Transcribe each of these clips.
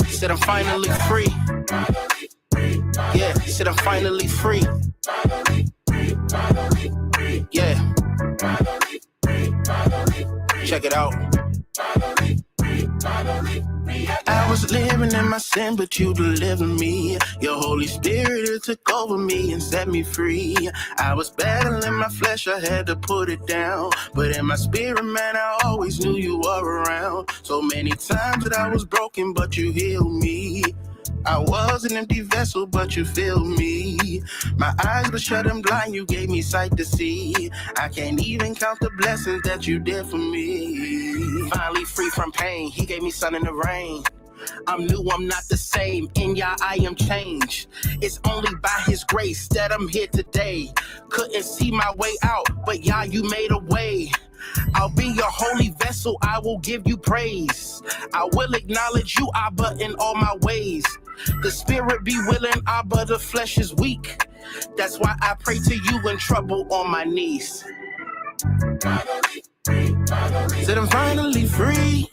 Said I'm finally free. Yeah, said I'm finally free. Yeah. Check it out. I was living in my sin, but you delivered me. Your Holy Spirit, it took over me and set me free. I was battling my flesh, I had to put it down. But in my spirit, man, I always knew you were around. So many times that I was broken, but you healed me. I was an empty vessel, but you filled me. My eyes were shut and blind, you gave me sight to see. I can't even count the blessings that you did for me. Finally free from pain, he gave me sun in the rain. I'm new, I'm not the same. In Yah, I am changed. It's only by His grace that I'm here today. Couldn't see my way out, but Yah, you made a way. I'll be your holy vessel, I will give you praise. I will acknowledge you, Abba, in all my ways. The spirit be willing, Abba, the flesh is weak. That's why I pray to you in trouble on my knees. Said I'm finally free.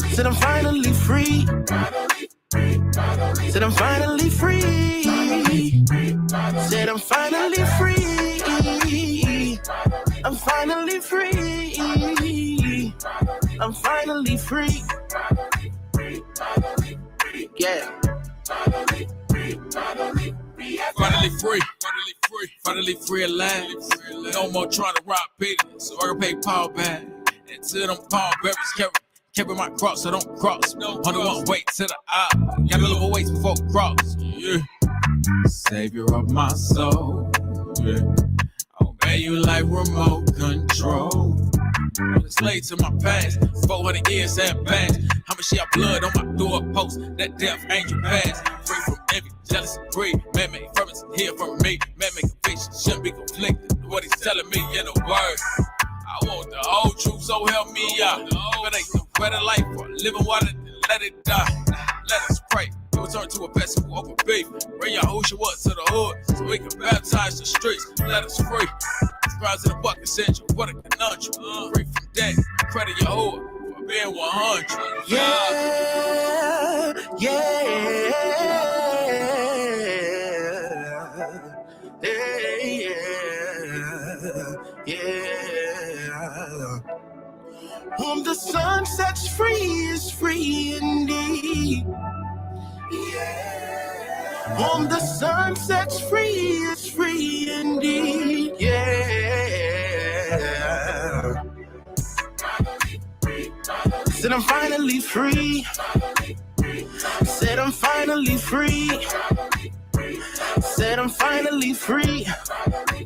Said I'm finally free. Said I'm finally free. Said I'm finally free. I'm finally free. I'm finally free. Yeah. Finally free, finally free at last. No more trying to rob Peter, so I can pay Paul back. Until them Paul berries carry my cross, so don't cross. On the one way to the eye, gotta live a ways before cross. Yeah. Savior of my soul. Yeah. Obey you like remote control. I'm a slave to my past, 400 years and past. How much shit blood on my doorpost, that death angel pass. Free from envy, jealousy, greed. Man make promise, hear from me. Man make conviction, shouldn't be conflicted. What he's telling me in the word. I want the whole truth, so help me out. But ain't no better life for living water than let it die. Let us pray. Return to a vessel open beef. Bring Yahushua to the hood so we can baptize the streets. Let us free. Scribes in the bucket central. What a conundrum. Free from debt. Credit Yahuwah for being 100. Yeah, yeah, yeah, yeah. Whom the sun sets free is free indeed. Yeah. Whom the sun sets free is free indeed. Yeah. Said I'm finally free. Said I'm finally free. Said I'm finally free.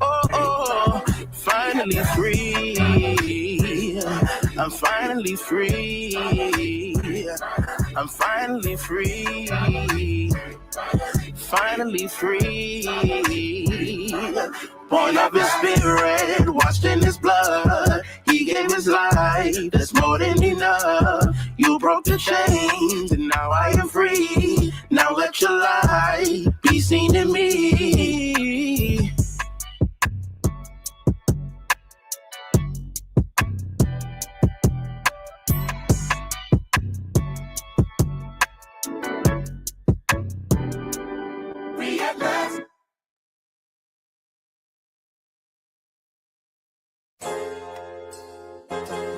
Oh, finally free. I'm finally free. I'm finally free. Finally free. Born of His Spirit, washed in His blood. He gave His life, that's more than enough. You broke the chains, and now I am free. Now let your light be seen in me.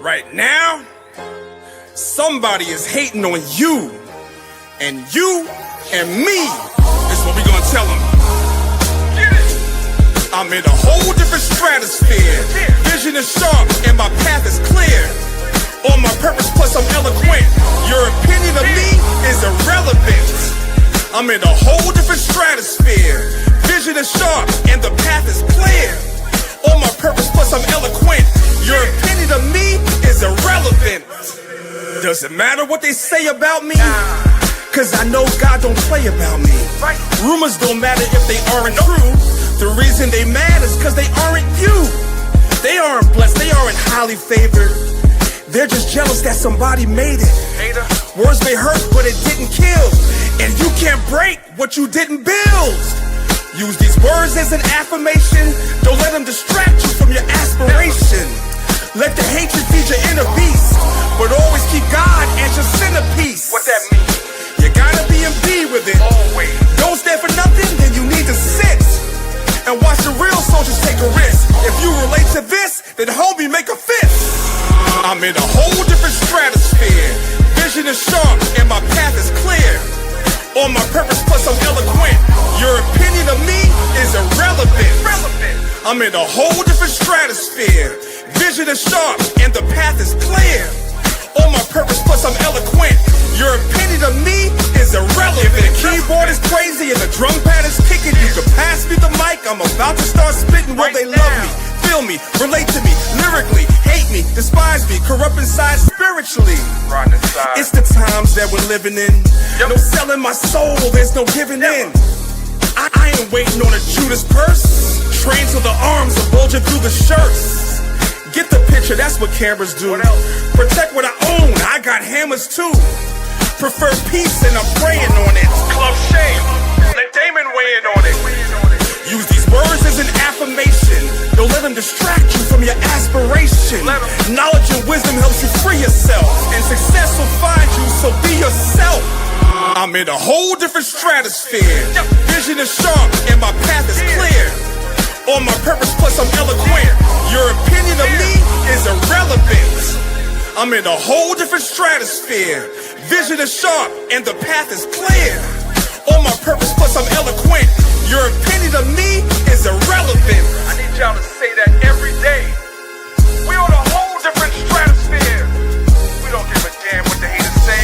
Right now, somebody is hating on you, and you and me. This is what we gonna tell them. I'm in a whole different stratosphere. Vision is sharp and my path is clear. On my purpose, plus I'm eloquent. Your opinion of me is irrelevant. I'm in a whole different stratosphere. Vision is sharp and the path is clear. On my purpose, plus I'm eloquent. Your opinion of me is irrelevant. Does it matter what they say about me? Cause I know God don't play about me. Rumors don't matter if they aren't true. The reason they mad is cause they aren't you. They aren't blessed, they aren't highly favored. They're just jealous that somebody made it. Words may hurt, but it didn't kill. And you can't break what you didn't build. Use these words as an affirmation. Don't let them distract you from your aspiration. Let the hatred feed your inner beast, but always keep God as your centerpiece. What that mean? You gotta be in B with it. Always. Don't stand for nothing, then you need to sit and watch the real soldiers take a risk. If you relate to this, then homie, make a fist. I'm in a whole different stratosphere. Vision is sharp and my path is clear. On my purpose, plus I'm eloquent. Your opinion of me is irrelevant. I'm in a whole different stratosphere. Vision is sharp and the path is clear. On my purpose, plus I'm eloquent. Your opinion of me is irrelevant. If the keyboard is crazy and the drum pad is kicking, you can pass me the mic. I'm about to start spitting. Will they love me, feel me, relate to me, lyrically, hate me, despise me, corrupt inside spiritually? It's the times that we're living in. No selling my soul, there's no giving in. I ain't waiting on a Judas purse. Trained till the arms are bulging through the shirts. Get the picture, that's what cameras do. Protect what I own, I got hammers too. Prefer peace and I'm praying on it. Club Shame, let Damon weigh in on it. Use these words as an affirmation. Don't let them distract you from your aspiration. Knowledge and wisdom helps you free yourself, and success will find you, so be yourself. I'm in a whole different stratosphere. Vision is sharp and my path is clear. On my purpose, plus I'm eloquent. Your opinion of me is irrelevant. I'm in a whole different stratosphere. Vision is sharp and the path is clear. On my purpose, plus I'm eloquent. Your opinion of me is irrelevant. I need y'all to say that every day. We on a whole different stratosphere. We don't give a damn what the haters say.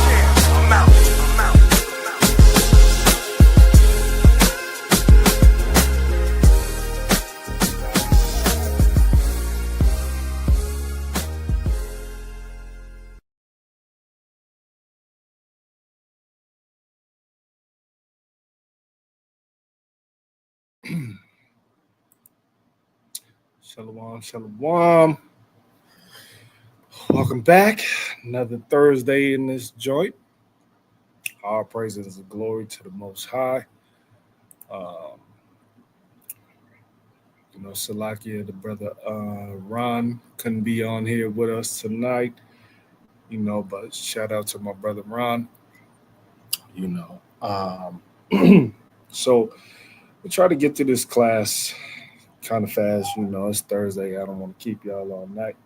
Yeah, I'm out. Shalom, shalom. Welcome back. Another Thursday in this joint. All praises and glory to the Most High. Salakia, the brother Ron couldn't be on here with us tonight. But shout out to my brother Ron. So we'll try to get to this class kind of fast. It's Thursday. I don't want to keep y'all all night.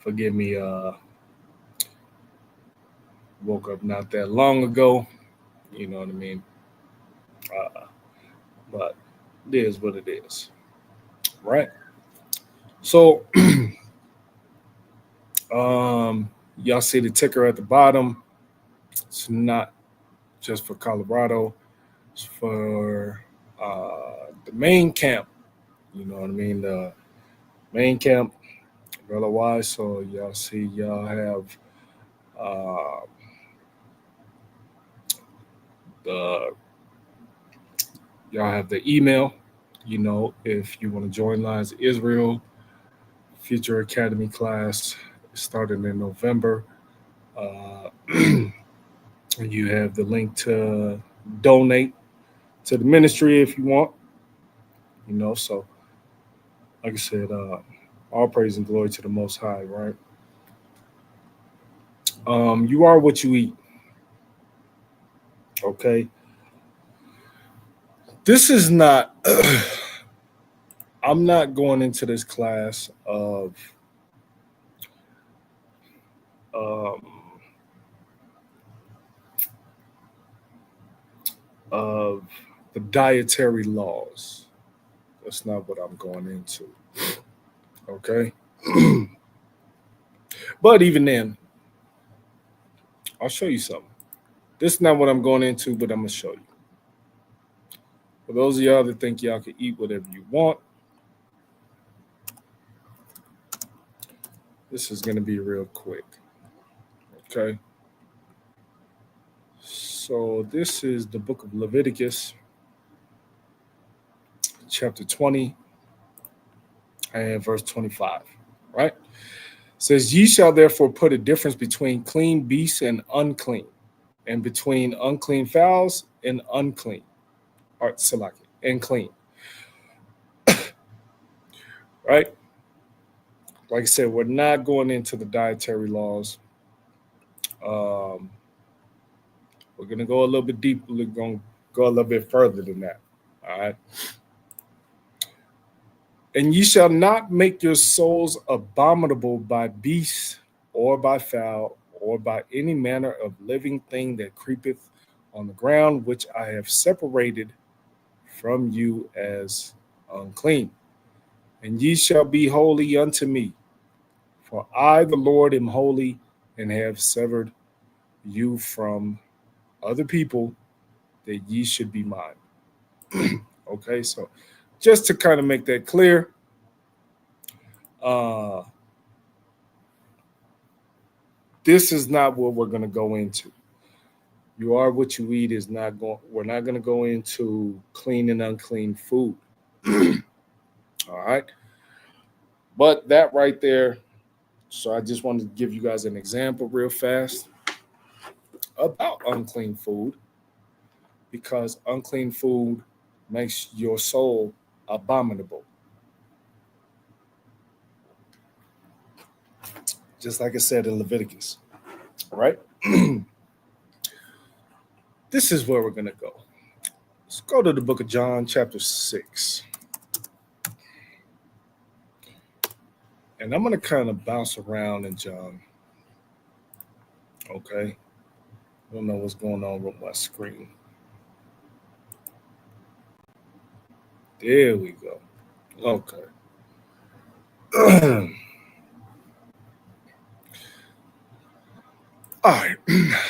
Forgive me. Woke up not that long ago. You know what I mean? But it is what it is. Right? So, y'all see the ticker at the bottom. It's not just for Colorado. It's for the main camp. You know what I mean? The main camp, Umbrella Wise. So y'all see, y'all have the email. If you want to join Lions of Israel Future Academy class starting in November. You have the link to donate to the ministry if you want. So like I said, all praise and glory to the Most High, right? You are what you eat. Okay. This is not, I'm not going into this class of the dietary laws. That's not what I'm going into. Okay. But even then, I'll show you something. This is not what I'm going into, but I'm going to show you. For those of y'all that think y'all can eat whatever you want, this is going to be real quick. Okay. So this is the book of Leviticus, chapter 20, and verse 25, right? It says, ye shall therefore put a difference between clean beasts and unclean, and between unclean fowls and unclean, or salaki, and clean. Right? Like I said, we're not going into the dietary laws. We're going to go a little bit deeper. We're going to go a little bit further than that. All right. And ye shall not make your souls abominable by beasts or by fowl or by any manner of living thing that creepeth on the ground, which I have separated from you as unclean. And ye shall be holy unto me, for I, the Lord, am holy, and have severed you from other people, that ye should be mine. Okay, so just to kind of make that clear, this is not what we're going to go into. You are what you eat is not going. We're not going to go into clean and unclean food. All right, but that right there. So I just wanted to give you guys an example real fast about unclean food, because unclean food makes your soul abominable. Just like it said in Leviticus, right? This is where we're going to go. Let's go to the book of John, chapter 6. And I'm going to kind of bounce around in John. Okay. I don't know what's going on with my screen. There we go. Okay. All right.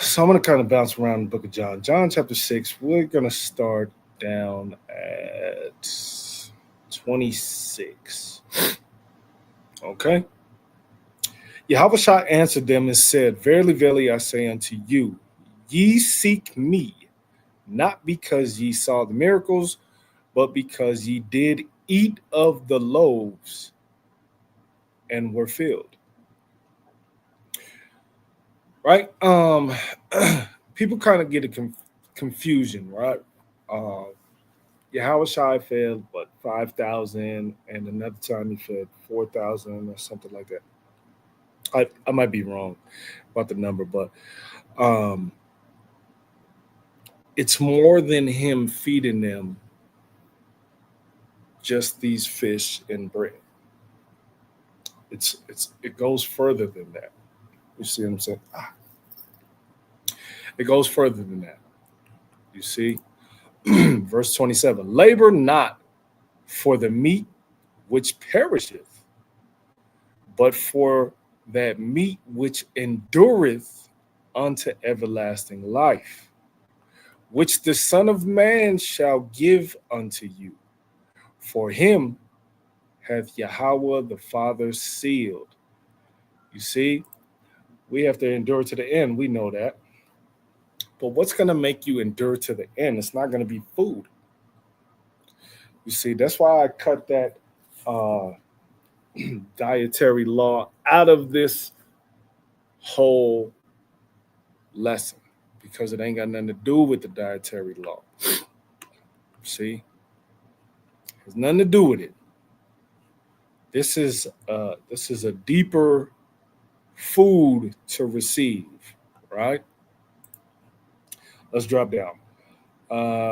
So I'm going to kind of bounce around the book of John. John chapter 6. We're going to start down at 26. Okay. Yahushua answered them and said, verily, verily, I say unto you, ye seek me, not because ye saw the miracles, but because ye did eat of the loaves and were filled. Right? People kind of get a confusion, right? Yahushua fed, 5,000, and another time he fed 4,000 or something like that. I might be wrong about the number, but it's more than him feeding them just these fish and bread. It goes further than that. You see what I'm saying? It goes further than that. You see? Verse 27, labor not for the meat which perisheth, but for that meat which endureth unto everlasting life, which the Son of Man shall give unto you. For him hath Yahweh the Father sealed. You see, we have to endure to the end. We know that. But what's going to make you endure to the end? It's not going to be food. You see, that's why I cut that dietary law out of this whole lesson, because it ain't got nothing to do with the dietary law. See? It has nothing to do with it. This is a deeper food to receive, right? Let's drop down.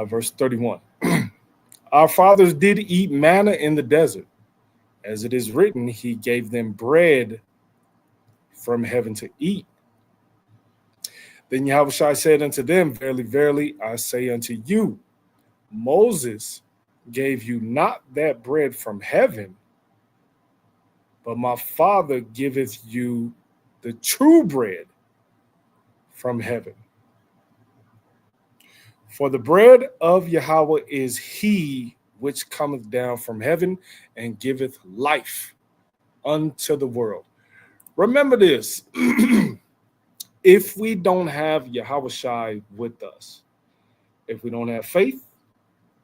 Verse 31. Our fathers did eat manna in the desert. As it is written, he gave them bread from heaven to eat. Then Yahushua said unto them, verily, verily, I say unto you, Moses gave you not that bread from heaven, but my Father giveth you the true bread from heaven. For the bread of Yahweh is he which cometh down from heaven and giveth life unto the world. Remember this. If we don't have Yahushua with us, if we don't have faith,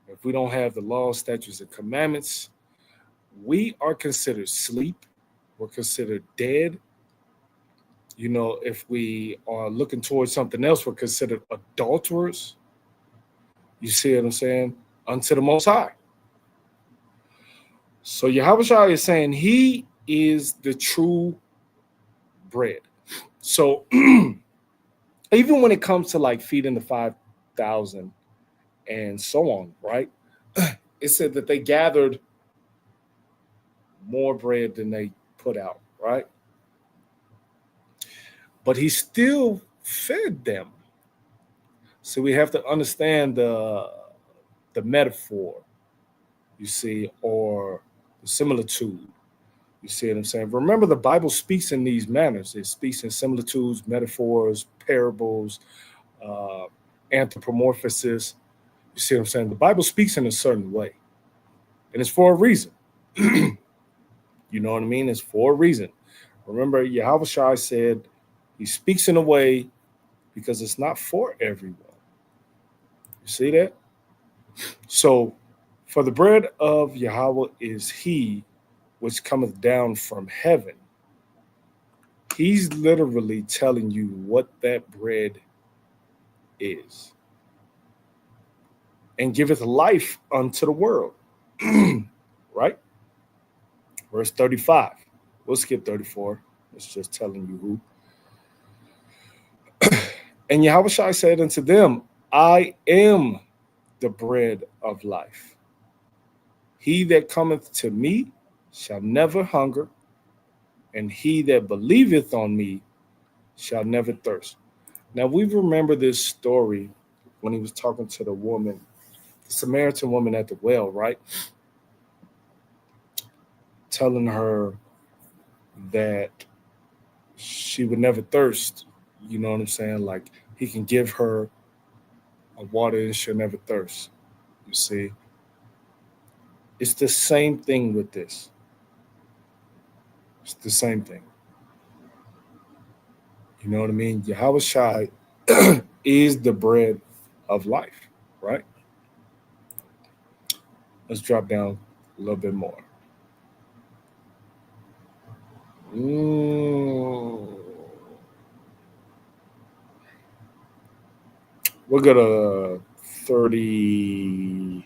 if we don't have the law, statutes, and commandments, we are considered sleep. We're considered dead. You know, if we are looking towards something else, we're considered adulterers. You see what I'm saying? Unto the Most High. So Yahweh is saying he is the true bread. So even when it comes to like feeding the 5,000 and so on, right? It said that they gathered more bread than they put out, right? But he still fed them. So we have to understand the metaphor, you see, or the similitude. You see what I'm saying? Remember, the Bible speaks in these manners. It speaks in similitudes, metaphors, parables, anthropomorphosis. You see what I'm saying? The Bible speaks in a certain way. And it's for a reason. You know what I mean? It's for a reason. Remember, Yahweh Shai said he speaks in a way because it's not for everyone. You see that? So, for the bread of Yahweh is he which cometh down from heaven. He's literally telling you what that bread is. And giveth life unto the world. Right? Verse 35. We'll skip 34. It's just telling you who. And Yahweh Shai said unto them, I am the bread of life. He that cometh to me shall never hunger, and he that believeth on me shall never thirst. Now, we remember this story when he was talking to the woman, the Samaritan woman at the well, right? Telling her that she would never thirst. You know what I'm saying? Like, he can give her a water and she'll never thirst. You see? It's the same thing with this. It's the same thing. You know what I mean? Yahweh Shai is the bread of life, right? Let's drop down a little bit more. We'll go to 39.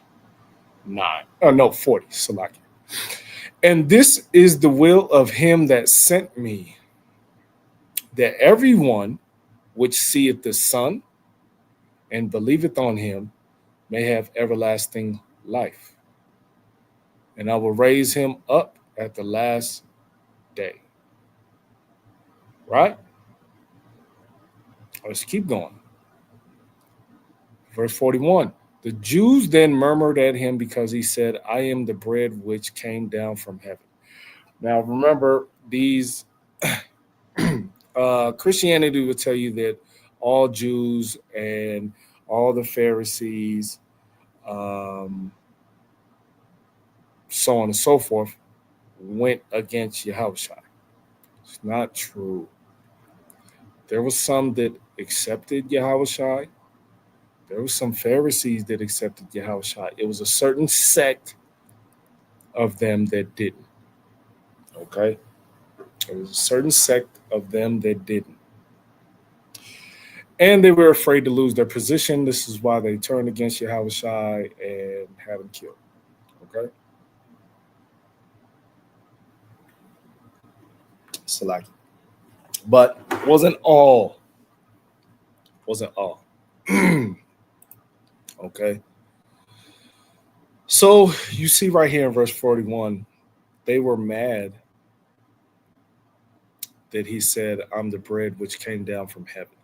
Oh, no, 40. Salaki. And this is the will of him that sent me, that everyone which seeth the Son and believeth on him may have everlasting life. And I will raise him up at the last day. Right? Let's keep going. Verse 41. The Jews then murmured at him because he said, I am the bread which came down from heaven. Now, remember, these Christianity will tell you that all Jews and all the Pharisees, so on and so forth, went against Yahushua. It's not true. There was some that accepted Yahushua. There were some Pharisees that accepted Yahushua. It was a certain sect of them that didn't. Okay? There was a certain sect of them that didn't. And they were afraid to lose their position. This is why they turned against Yahushua and had him killed. Okay? Salaki. But wasn't all. Okay? So you see right here in verse 41, they were mad that he said, I'm the bread which came down from heaven.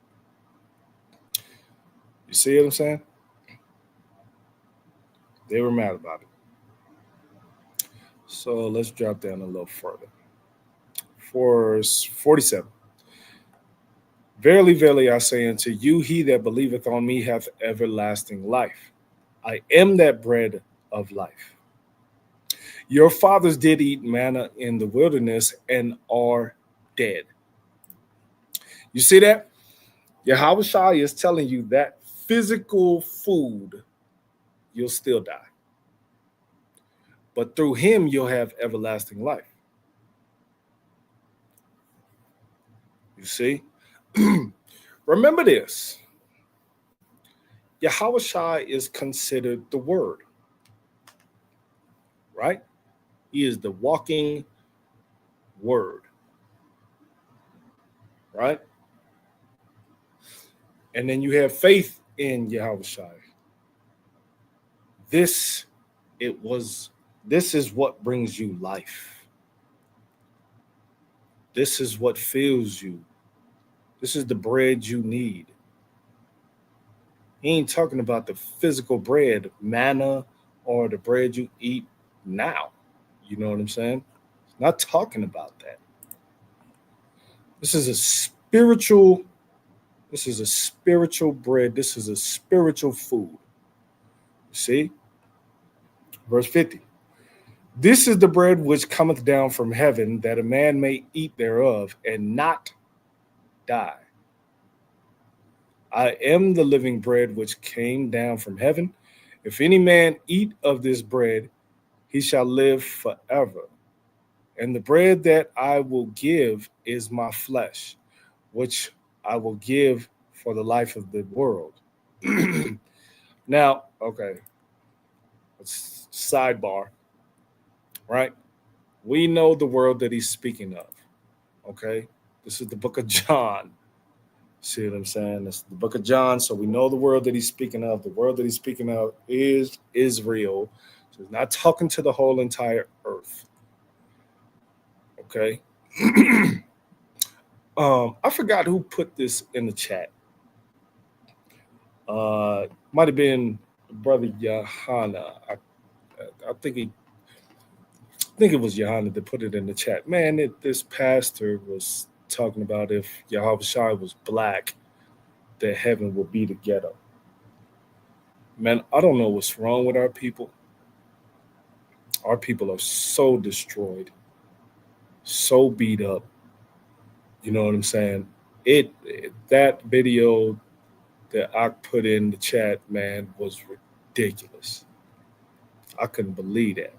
You see what I'm saying? They were mad about it. So let's drop down a little further. Verse 47. Verily, verily, I say unto you, he that believeth on me hath everlasting life. I am that bread of life. Your fathers did eat manna in the wilderness and are dead. You see that? Yahweh Shai is telling you that physical food, you'll still die. but through him you'll have everlasting life. You see? Remember this. Yahushua is considered the Word, right? He is the walking Word, right? And then you have faith in Yahushua. This is what brings you life. This is what fills you. This is the bread you need. He ain't talking about the physical bread, manna, or the bread you eat now. You know what I'm saying? He's not talking about that. This is a spiritual bread. This is a spiritual food. See? Verse 50. This is the bread which cometh down from heaven, that a man may eat thereof and not die. I am the living bread which came down from heaven. If any man eat of this bread, he shall live forever. And the bread that I will give is my flesh, which I will give for the life of the world. Now, okay, let's sidebar, right? We know the world that he's speaking of, okay? This is the book of John. See what I'm saying? It's the book of John, so we know the world that he's speaking of. The world that he's speaking of is Israel. So he's not talking to the whole entire earth. Okay? I forgot who put this in the chat. Might have been Brother Yohana. I think it was Yohana that put it in the chat. Man, this pastor was talking about if Yahushua was black, that heaven would be the ghetto. Man, I don't know what's wrong with our people. Our people are so destroyed, so beat up. You know what I'm saying? That video that I put in the chat, man, was ridiculous. I couldn't believe that.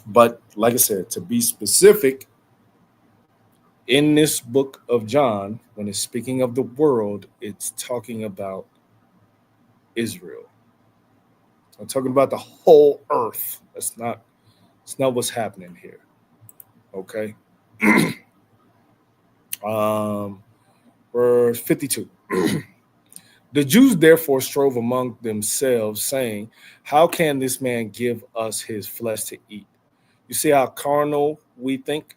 But like I said, to be specific, in this book of John, when it's speaking of the world, it's talking about Israel. I'm talking about the whole earth. It's not what's happening here. Okay. Verse 52. The Jews therefore strove among themselves, saying, how can this man give us his flesh to eat? You see how carnal we think?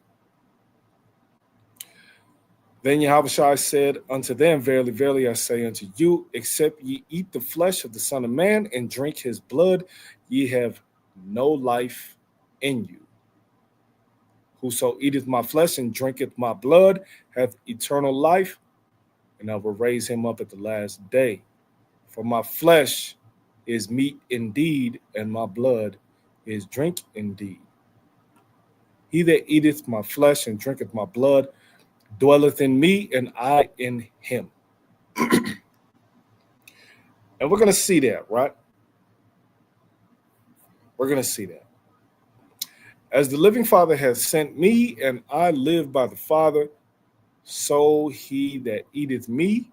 Then Yahushua said unto them, verily, verily, I say unto you, except ye eat the flesh of the Son of Man and drink his blood, ye have no life in you. Whoso eateth my flesh and drinketh my blood hath eternal life, and I will raise him up at the last day. For my flesh is meat indeed, and my blood is drink indeed. He that eateth my flesh and drinketh my blood dwelleth in me, and I in him. And we're going to see that, right? We're going to see that. As the living Father has sent me, and I live by the Father, so he that eateth me,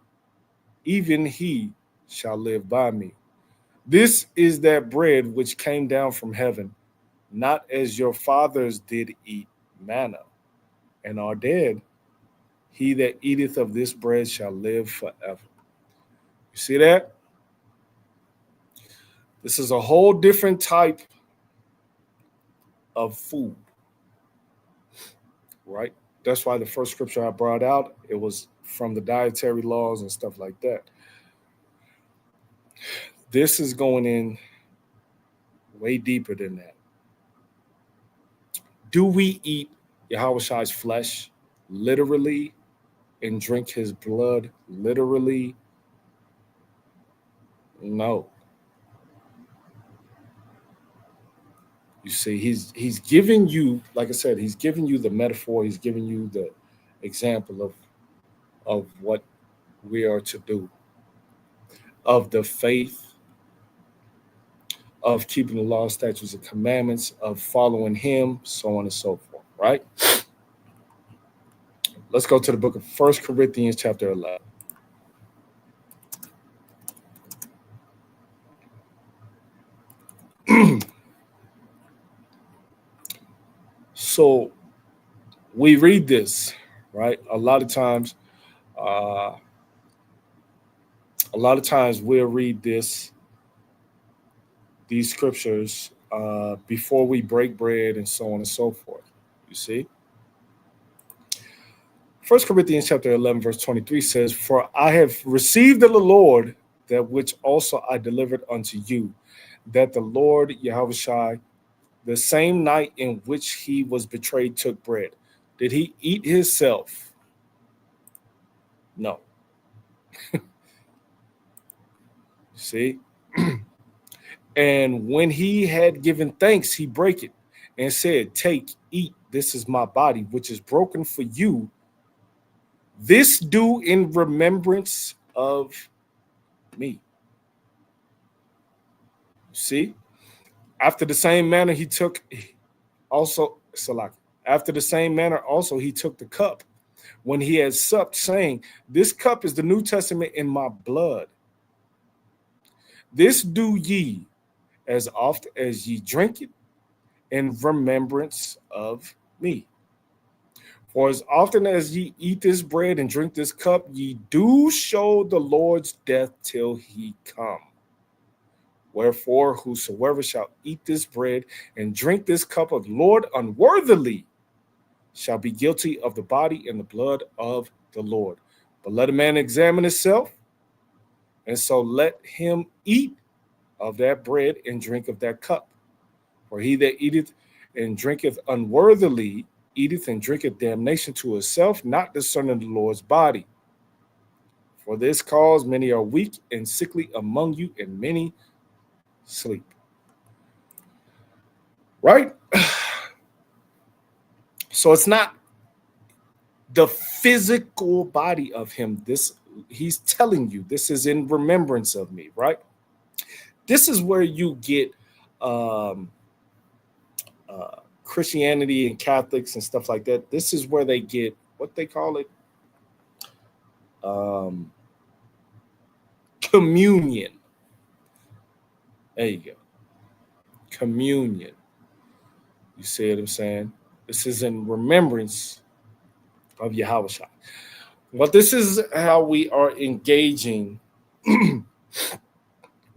even he shall live by me. This is that bread which came down from heaven, not as your fathers did eat manna, and are dead. He that eateth of this bread shall live forever. You see that? This is a whole different type of food, right? That's why the first scripture I brought out, it was from the dietary laws and stuff like that. This is going in way deeper than that. Do we eat Yahushua's flesh literally and drink his blood literally? No. You see, he's giving you, like I said, he's giving you the metaphor, he's giving you the example of what we are to do, of the faith of keeping the law, statutes, and commandments, of following him, so on and so forth, right? Let's go to the book of 1 Corinthians chapter 11. So we read this, right? A lot of times we'll read these scriptures before we break bread and so on and so forth. You see? 1 Corinthians chapter 11, verse 23 says, "For I have received of the Lord that which also I delivered unto you, that the Lord Yahushua, the same night in which he was betrayed, took bread. Did he eat himself? No." See? "And when he had given thanks, he brake it and said, Take, eat, this is my body, which is broken for you. This do in remembrance of me." See? After the same manner he took also, Salaki, after the same manner also he took the cup when he had supped, saying, This cup is the New Testament in my blood. This do ye as oft as ye drink it in remembrance of me. For as often as ye eat this bread and drink this cup, ye do show the Lord's death till he come. Wherefore, whosoever shall eat this bread and drink this cup of the Lord unworthily shall be guilty of the body and the blood of the Lord. But let a man examine himself, and so let him eat of that bread and drink of that cup. For he that eateth and drinketh unworthily eateth and drinketh damnation to himself, not discerning the Lord's body. For this cause many are weak and sickly among you, and many sleep. Right? So it's not the physical body of him. This, he's telling you, this is in remembrance of me, right? This is where you get Christianity and Catholics and stuff like that. This is where they get what they call it, communion. There you go. Communion. You see what I'm saying? This is in remembrance of Yahushua. Well, this is how we are engaging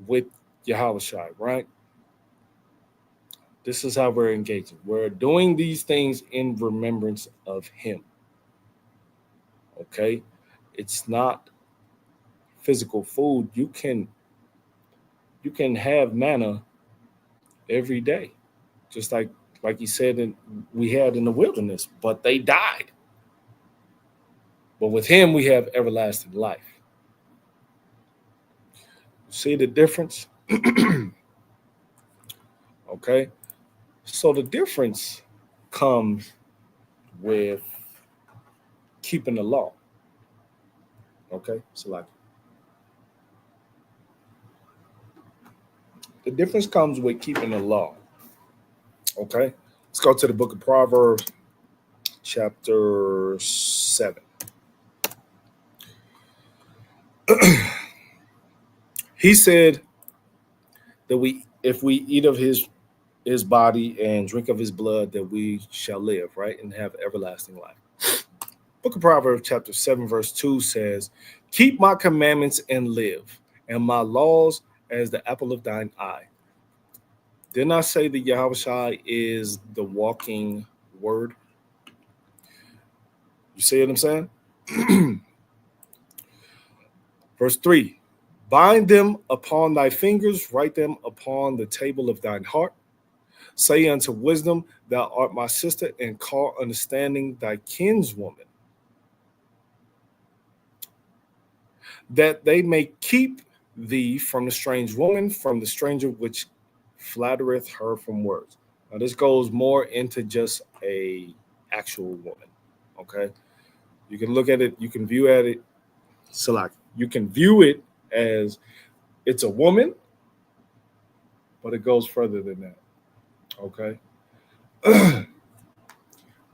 with Yahushua, right? This is how we're engaging. We're doing these things in remembrance of him. Okay? It's not physical food. You can have manna every day, just like he said we had in the wilderness, but they died. But with him, we have everlasting life. See the difference? Okay? So the difference comes with keeping the law. Okay? So like, the difference comes with keeping the law. Okay? Let's go to the book of Proverbs, chapter 7. He said that if we eat of his body and drink of his blood, that we shall live, right? And have everlasting life. Book of Proverbs, chapter 7, verse 2 says, Keep my commandments and live, and my laws as the apple of thine eye. Didn't I say that Yahushua is the walking word? You see what I'm saying? Verse 3, Bind them upon thy fingers, write them upon the table of thine heart. Say unto wisdom, thou art my sister, and call understanding thy kinswoman, that they may keep thee from the strange woman, from the stranger which flattereth her from words. Now this goes more into just a actual woman. Okay, you can look at it, you can view at it, Salak. You can view it as it's a woman, but it goes further than that. Okay.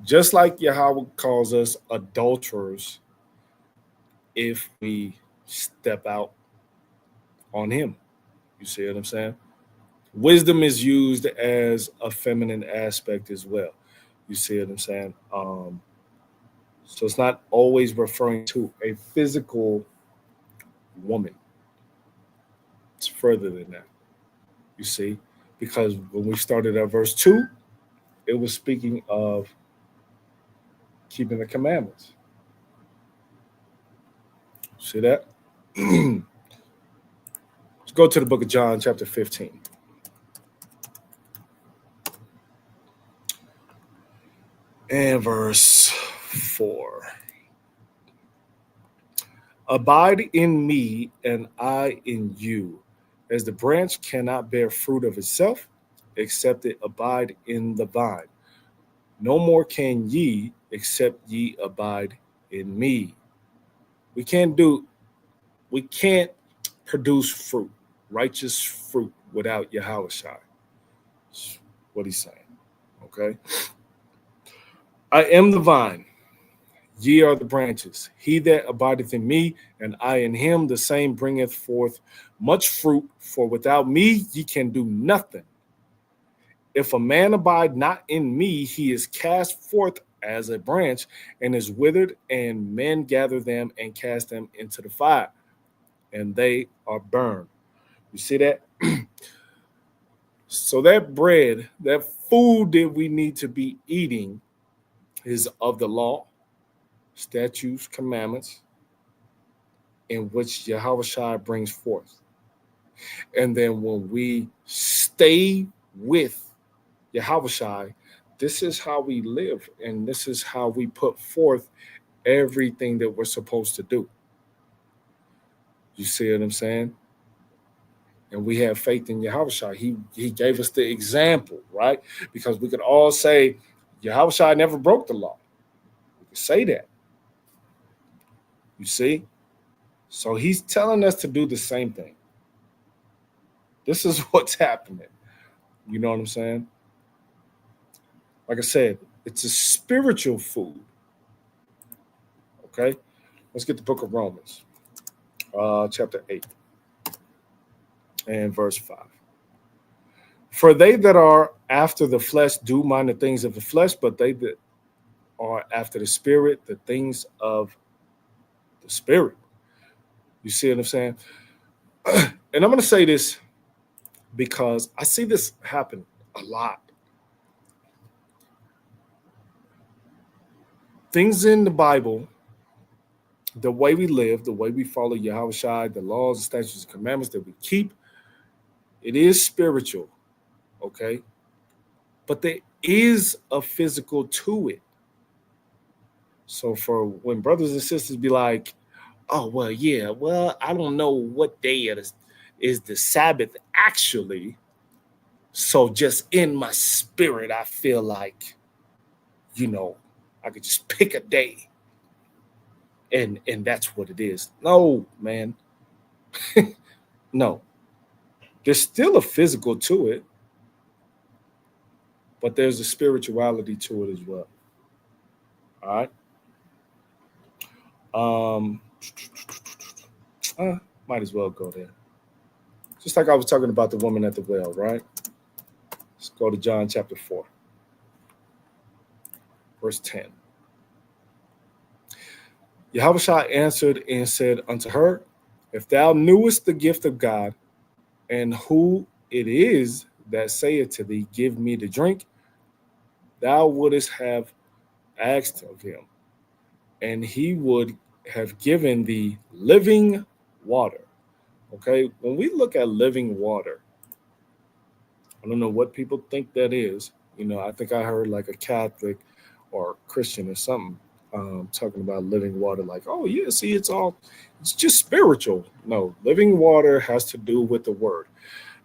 Just like Yahweh calls us adulterers if we step out on him. You see what I'm saying? Wisdom is used as a feminine aspect as well. You see what I'm saying? So it's not always referring to a physical woman. It's further than that. You see? Because when we started at verse 2, it was speaking of keeping the commandments. See that? Let's go to the book of John, chapter 15. And verse 4. Abide in me, and I in you, as the branch cannot bear fruit of itself, except it abide in the vine. No more can ye, except ye abide in me. We can't produce fruit, righteous fruit, without Yahushua. That's what he's saying. Okay. I am the vine, ye are the branches. He that abideth in me, and I in him, the same bringeth forth much fruit, for without me ye can do nothing. If a man abide not in me, he is cast forth as a branch and is withered, and men gather them and cast them into the fire, and they are burned. You see that? So that bread, that food that we need to be eating is of the law, statutes, commandments, in which Yahweh brings forth. And then when we stay with Yahweh, this is how we live, and this is how we put forth everything that we're supposed to do. You see what I'm saying? And we have faith in Yahweh. He gave us the example, right? Because we could all say Yahweh never broke the law. We could say that. You see? So he's telling us to do the same thing. This is what's happening. You know what I'm saying? Like I said, it's a spiritual food. Okay? Let's get the book of Romans, chapter 8 and verse 5. For they that are after the flesh do mind the things of the flesh, but they that are after the spirit, the things of the spirit. You see what I'm saying? And I'm going to say this because I see this happen a lot. Things in the Bible, the way we live, the way we follow Yahweh, the laws, the statutes, and commandments that we keep, it is spiritual, okay? But there is a physical to it. So for when brothers and sisters be like, oh, well, yeah, well, I don't know what day it is the Sabbath actually. So just in my spirit, I feel like, I could just pick a day. And that's what it is. No, man. No. There's still a physical to it, but there's a spirituality to it as well. All right. Might as well go there. Just like I was talking about the woman at the well, right? Let's go to John chapter 4, verse 10. Yahweh answered and said unto her, if thou knewest the gift of God, and who it is that saith to thee, give me to drink, thou wouldest have asked of him, and he would have given thee living water. Okay, when we look at living water, I don't know what people think that is. I think I heard like a Catholic or Christian or something talking about living water, like, oh yeah, see, it's just spiritual. No, living water has to do with the word.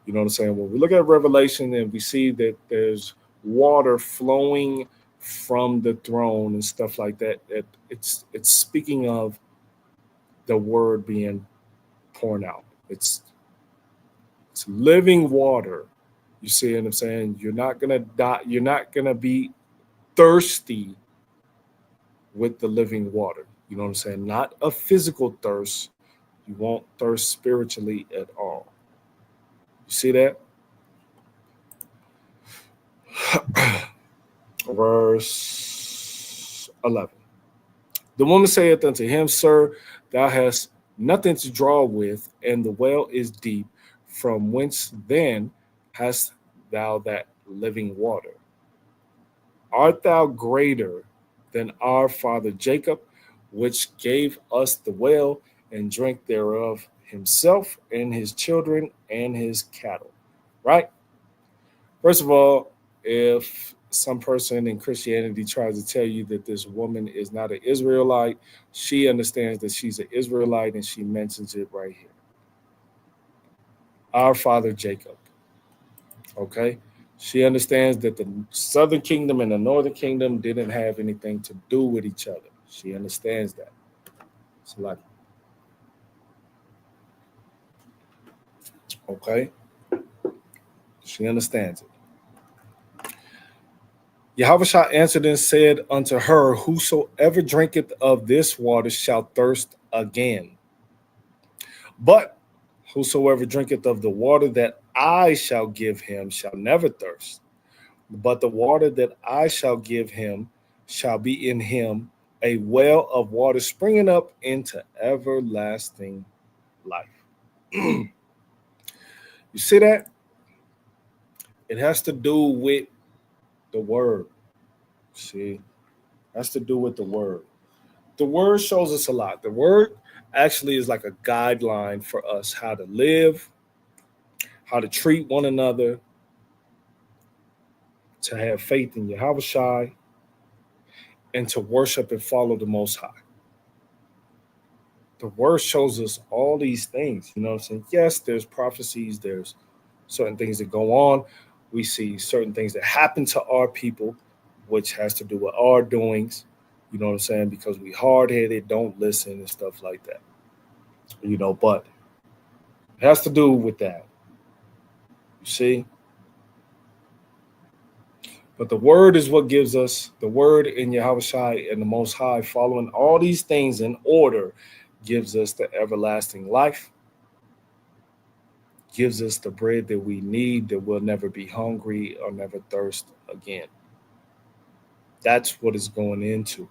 You know what I'm saying? When we look at Revelation and we see that there's water flowing from the throne and stuff like that, it's speaking of the word being poured out. It's living water You see what I'm saying? You're not gonna die. You're not gonna be thirsty with the living water. You know what I'm saying? Not a physical thirst. You won't thirst spiritually at all. You see that? Verse 11. The woman saith unto him, Sir, thou hast nothing to draw with, and the well is deep. From whence then hast thou that living water? Art thou greater than our father Jacob, which gave us the well and drank thereof himself and his children and his cattle? Right? First of all, if some person in Christianity tries to tell you that this woman is not an Israelite, she understands that she's an Israelite and she mentions it right here. Our father Jacob. Okay? She understands that the southern kingdom and the northern kingdom didn't have anything to do with each other. She understands that. It's like, okay? She understands it. Yahushua answered and said unto her, Whosoever drinketh of this water shall thirst again. But whosoever drinketh of the water that I shall give him shall never thirst. But the water that I shall give him shall be in him a well of water springing up into everlasting life. You see that? It has to do with the word. See, it has to do with the word. The word shows us a lot. The word actually is like a guideline for us how to live, how to treat one another, to have faith in Yahushua, and to worship and follow the Most High. The word shows us all these things. You know what I'm saying? Yes, there's prophecies, there's certain things that go on. We see certain things that happen to our people, which has to do with our doings. You know what I'm saying? Because we hard-headed, don't listen and stuff like that. You know, but it has to do with that. You see? But the word is what gives us the word in Yahushua and the Most High, following all these things in order, gives us the everlasting life, gives us the bread that we need, that we'll never be hungry or never thirst again. That's what it's going into.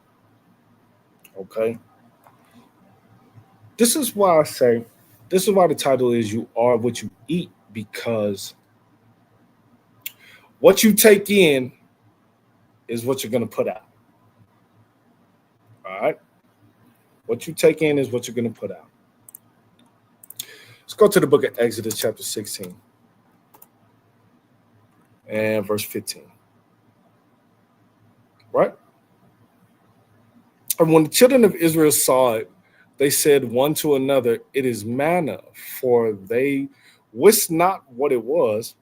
Okay? This is why I say, this is why the title is You Are What You Eat, because what you take in is what you're going to put out. All right? What you take in is what you're going to put out. Let's go to the book of Exodus, chapter 16, and verse 15. Right? And when the children of Israel saw it, they said one to another, It is manna, for they wist not what it was.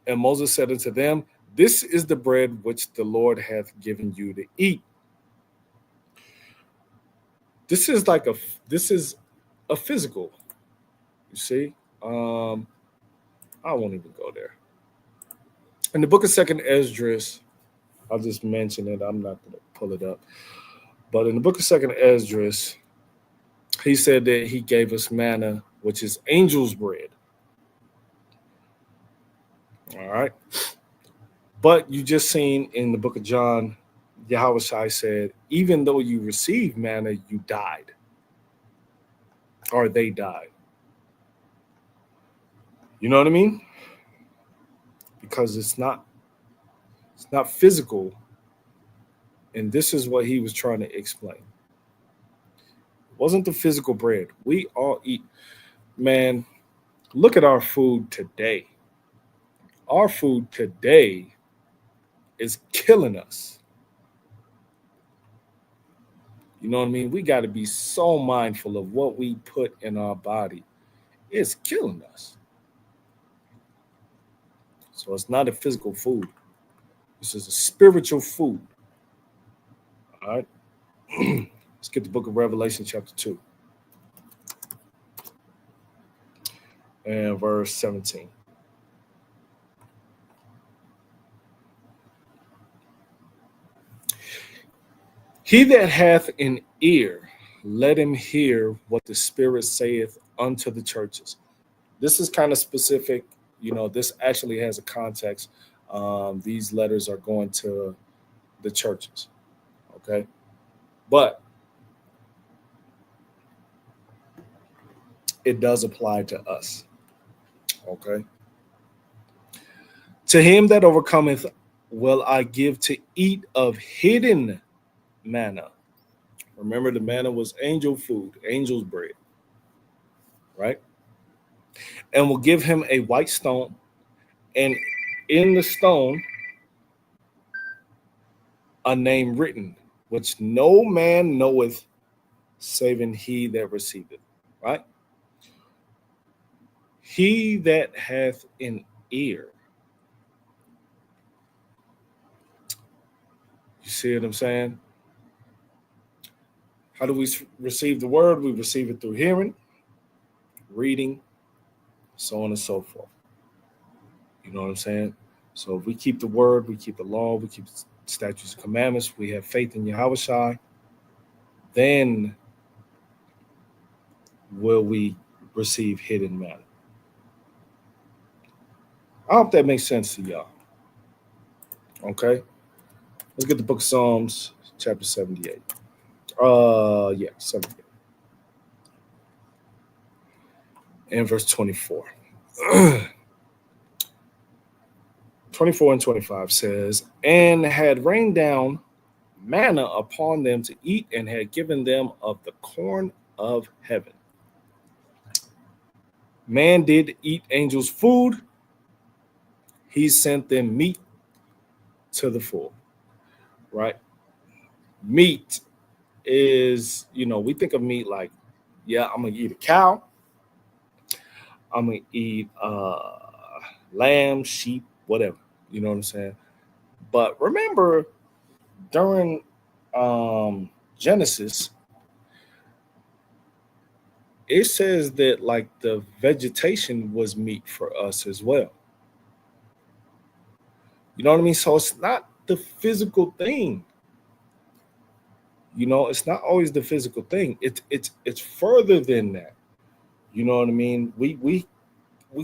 And Moses said unto them, This is the bread which the Lord hath given you to eat. This is a physical. You see? I won't even go there. In the book of 2nd Esdras, I'll just mention it. I'm not going to pull it up. But in the book of 2nd Esdras, he said that he gave us manna, which is angel's bread. All right. But you just seen in the book of John, Yahushua said, even though you received manna, you died. Or they died. You know what I mean? Because it's not physical. And this is what he was trying to explain. It wasn't the physical bread. We all eat. Man, look at our food today. Our food today is killing us. You know what I mean? We got to be so mindful of what we put in our body. It's killing us. So it's not a physical food. This is a spiritual food. All right. Let's get the book of Revelation chapter 2 and verse 17. He that hath an ear, let him hear what the Spirit saith unto the churches. This is kind of specific. This actually has a context. These letters are going to the churches. Okay. But it does apply to us. Okay. To him that overcometh will I give to eat of hidden manna. Remember, the manna was angel food, angel's bread, right? And will give him a white stone, and in the stone a name written, which no man knoweth, saving he that receiveth. Right? He that hath an ear. You see what I'm saying? How do we receive the word? We receive it through hearing, reading, so on and so forth. You know what I'm saying? So if we keep the word, we keep the law, we keep statutes and commandments, we have faith in Yahushua, then will we receive hidden manna. I hope that makes sense to y'all. Okay? Let's get the book of Psalms, chapter 78. 78. And verse 24. 24 and 25 says, and had rained down manna upon them to eat, and had given them of the corn of heaven. Man did eat angels' food. He sent them meat to the full. Right? Meat is, we think of meat like, yeah, I'm going to eat a cow. I'm going to eat lamb, sheep, whatever. You know what I'm saying? But remember, during Genesis, it says that like the vegetation was meat for us as well. You know what I mean? So it's not the physical thing. It's not always the physical thing. It's further than that. You know what I mean? We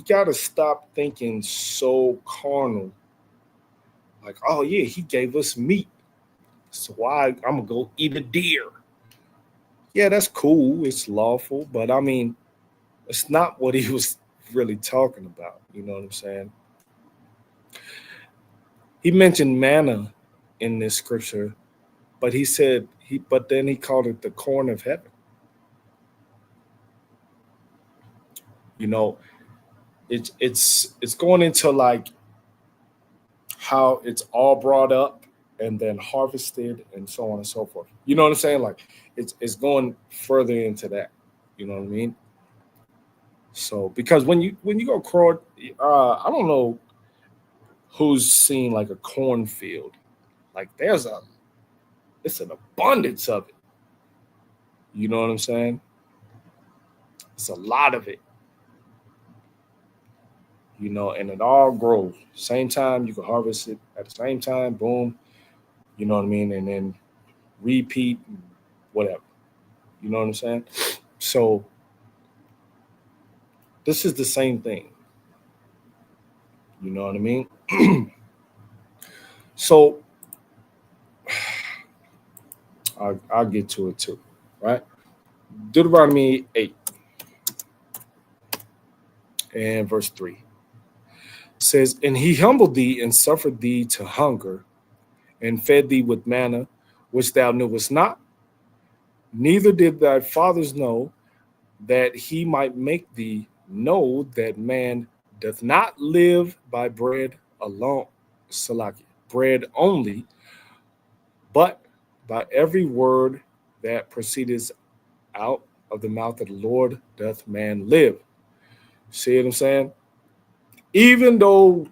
gotta stop thinking so carnal. Like, oh yeah, he gave us meat, so I'm gonna go eat a deer. Yeah, that's cool. It's lawful, but I mean, it's not what he was really talking about. You know what I'm saying? He mentioned manna in this scripture, but he said then he called it the corn of heaven. It's going into like how it's all brought up and then harvested and so on and so forth. You know what I'm saying? Like it's going further into that. You know what I mean? So because when you go crowd, I don't know who's seen like a cornfield. Like it's an abundance of it. You know what I'm saying? It's a lot of it. And it all grows. Same time, you can harvest it at the same time, boom. You know what I mean? And then repeat, whatever. You know what I'm saying? So this is the same thing. You know what I mean? So I'll get to it too, right? Deuteronomy 8 and verse 3 says, and he humbled thee and suffered thee to hunger and fed thee with manna, which thou knewest not, neither did thy fathers know, that he might make thee know that man doth not live by bread alone, bread only, but by every word that proceedeth out of the mouth of the Lord doth man live. See what I'm saying? Even though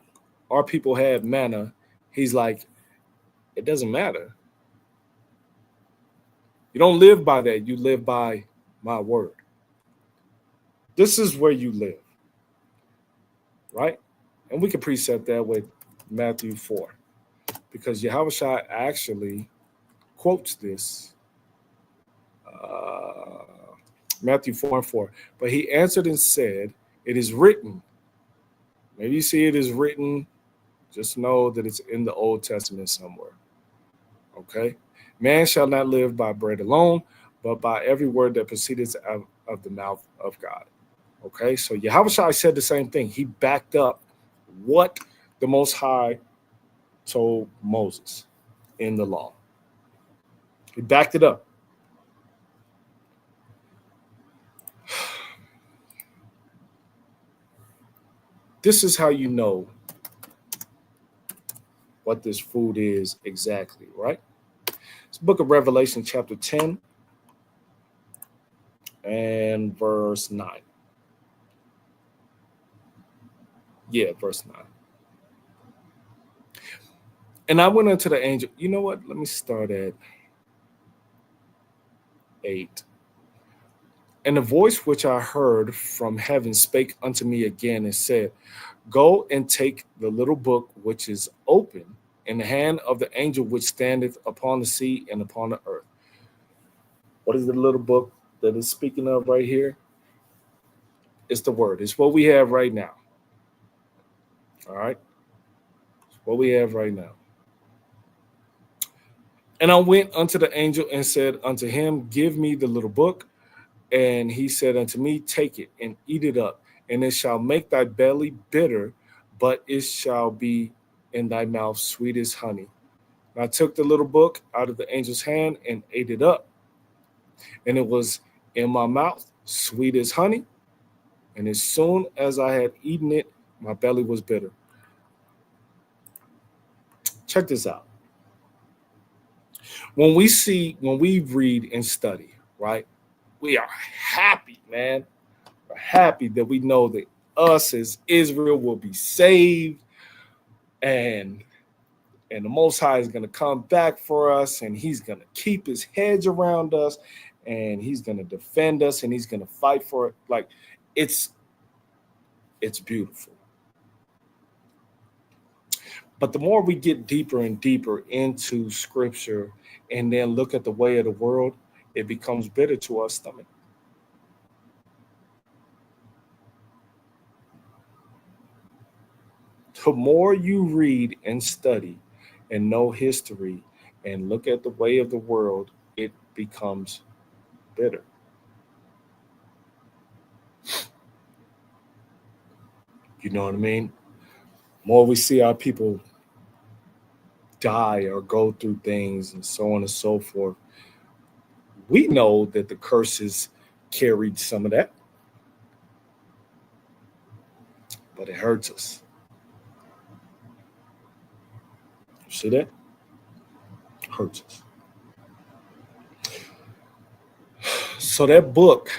our people had manna, he's like, it doesn't matter. You don't live by that. You live by my word. This is where you live. Right? And we can precept that with Matthew 4. Because Yahushua actually quotes this. Matthew 4:4. But he answered and said, "It is written." Maybe you see it is written. Just know that it's in the Old Testament somewhere. Okay? Man shall not live by bread alone, but by every word that proceedeth out of the mouth of God. Okay? So Yahushua said the same thing. He backed up what the Most High told Moses in the law. He backed it up. This is how you know what this food is exactly, right? It's book of Revelation, chapter 10 and verse 9. Yeah, verse 9. And I went unto the angel. You know what? Let me start at 8. And the voice which I heard from heaven spake unto me again and said, Go and take the little book which is open in the hand of the angel which standeth upon the sea and upon the earth. What is the little book that is speaking of right here? It's the word. It's what we have right now. All right? It's what we have right now. And I went unto the angel and said unto him, Give me the little book. And he said unto me, Take it and eat it up, and it shall make thy belly bitter, but it shall be in thy mouth sweet as honey. And I took the little book out of the angel's hand and ate it up. And it was in my mouth sweet as honey. And as soon as I had eaten it, my belly was bitter. Check this out. When we read and study, right? We are happy, man. We're happy that we know that us as Israel will be saved, and the Most High is going to come back for us, and he's going to keep his hedge around us, and he's going to defend us, and he's going to fight for it. Like, it's beautiful. But the more we get deeper and deeper into Scripture and then look at the way of the world, it becomes bitter to our stomach. The more you read and study and know history and look at the way of the world, it becomes bitter. You know what I mean? More we see our people die or go through things and so on and so forth, we know that the curses carried some of that, but it hurts us. You see that? It hurts us. So that book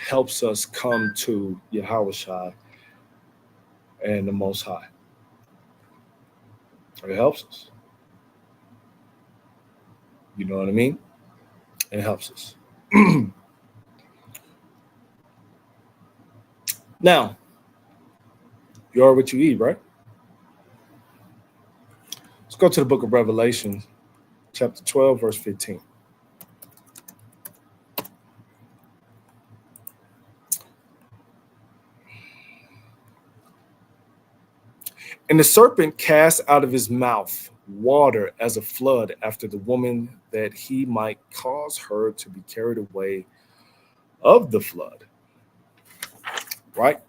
helps us come to Yahushua and the Most High. It helps us. You know what I mean? It helps us. Now, you are what you eat, right? Let's go to the book of Revelation, chapter 12, verse 15. And the serpent cast out of his mouth water as a flood after the woman, that he might cause her to be carried away of the flood. Right?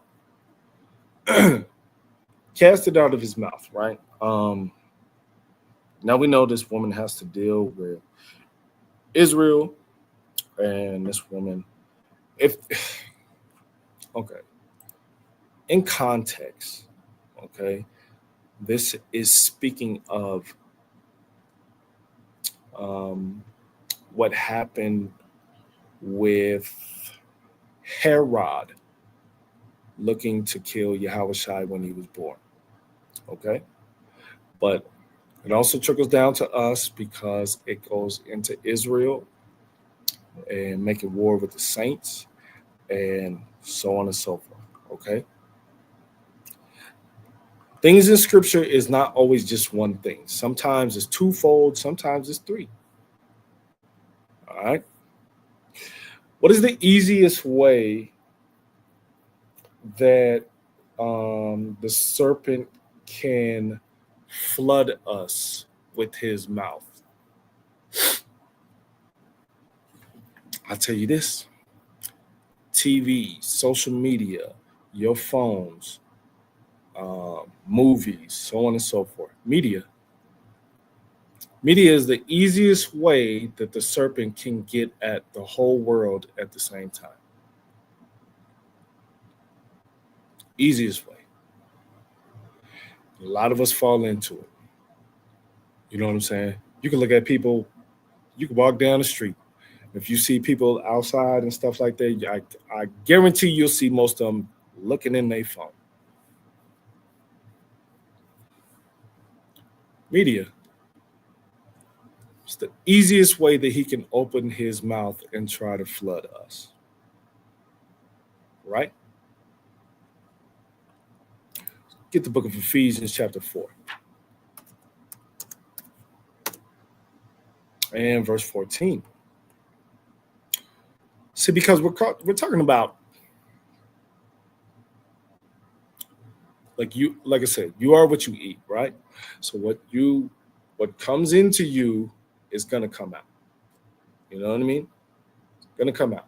Cast it out of his mouth, right? Now we know this woman has to deal with Israel, and this woman, okay, in context, okay, this is speaking of what happened with Herod looking to kill Yahushua when he was born. Okay? But it also trickles down to us because it goes into Israel and making war with the saints and so on and so forth. Okay? Things in scripture is not always just one thing. Sometimes it's twofold, sometimes it's three. All right. What is the easiest way that the serpent can flood us with his mouth? I'll tell you this: TV, social media, your phones, movies, so on and so forth. Media is the easiest way that the serpent can get at the whole world at the same time. Easiest way. A lot of us fall into it. You know what I'm saying? You can look at people, you can walk down the street. If you see people outside and stuff like that, I guarantee you'll see most of them looking in their phone. Media. It's the easiest way that he can open his mouth and try to flood us. Right? Get the book of Ephesians chapter 4. And verse 14. See, because we're talking about, like I said, you are what you eat, right? So what comes into you is gonna come out. You know what I mean? It's gonna come out.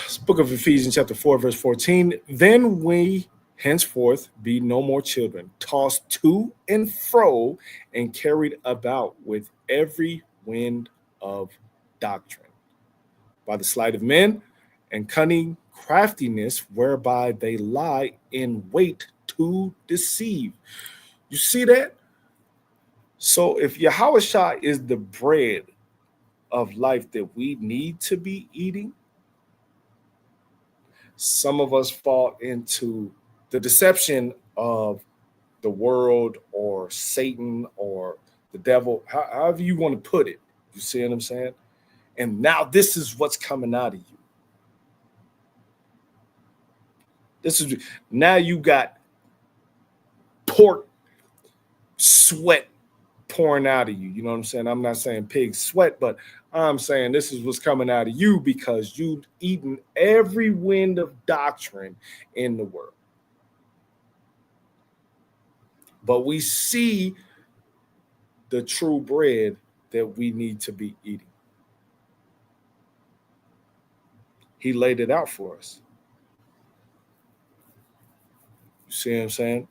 This book of Ephesians chapter 4, verse 14. Then we henceforth be no more children, tossed to and fro and carried about with every wind of doctrine, by the sleight of men and cunning craftiness, whereby they lie in wait to deceive. You see that? So if Yahushua is the bread of life that we need to be eating, some of us fall into the deception of the world or Satan or the devil, however you want to put it. You see what I'm saying? And now this is what's coming out of you. Now you got pork sweat pouring out of you. You know what I'm saying? I'm not saying pig sweat, but I'm saying this is what's coming out of you because you've eaten every wind of doctrine in the world. But we see the true bread that we need to be eating. He laid it out for us. You see what I'm saying?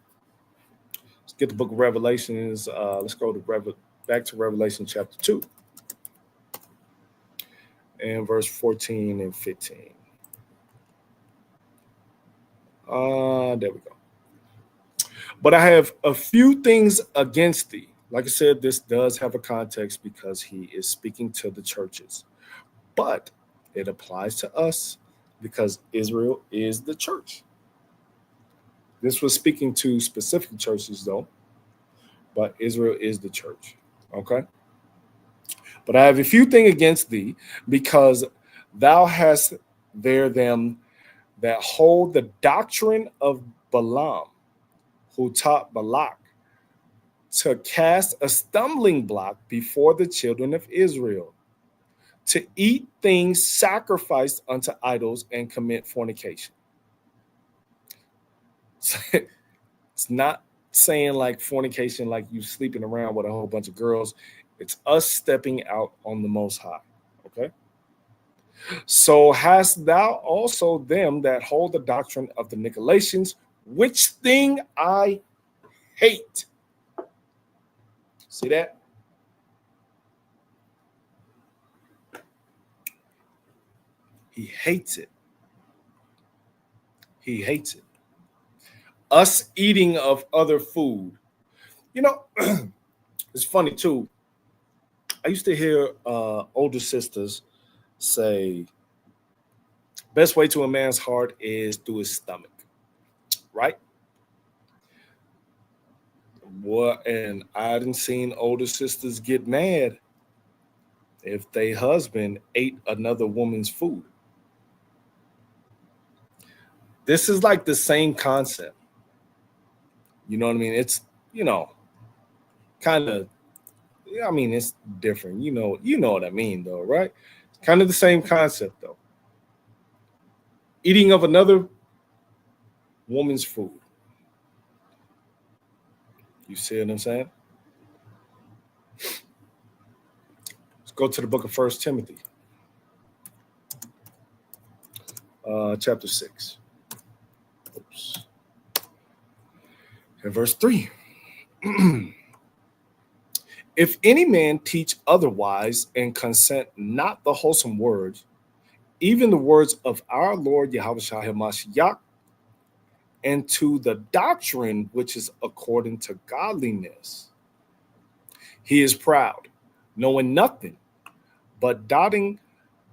Let's get the book of Revelations. Let's go to back to Revelation chapter 2 and verse 14 and 15. There we go. But I have a few things against thee. Like I said, this does have a context because he is speaking to the churches. But it applies to us because Israel is the church. This was speaking to specific churches, though, but Israel is the church. Okay? But I have a few things against thee because thou hast there them that hold the doctrine of Balaam, who taught Balak to cast a stumbling block before the children of Israel, to eat things sacrificed unto idols and commit fornication. It's not saying like fornication, like you sleeping around with a whole bunch of girls. It's us stepping out on the Most High. Okay. So hast thou also them that hold the doctrine of the Nicolaitans, which thing I hate. See that? He hates it. He hates it. Us eating of other food. You know, it's funny too. I used to hear older sisters say, best way to a man's heart is through his stomach, right? What? And I didn't seen older sisters get mad if their husband ate another woman's food. This is like the same concept. You know what I mean? It's, kind of, I mean, it's different. You know what I mean, though, right? Kind of the same concept, though. Eating of another woman's food. You see what I'm saying? Let's go to the book of 1 Timothy, chapter 6. Oops. And verse 3. If any man teach otherwise and consent not the wholesome words, even the words of our Lord Yahushua HaMashiach, and to the doctrine which is according to godliness, he is proud, knowing nothing, but doubting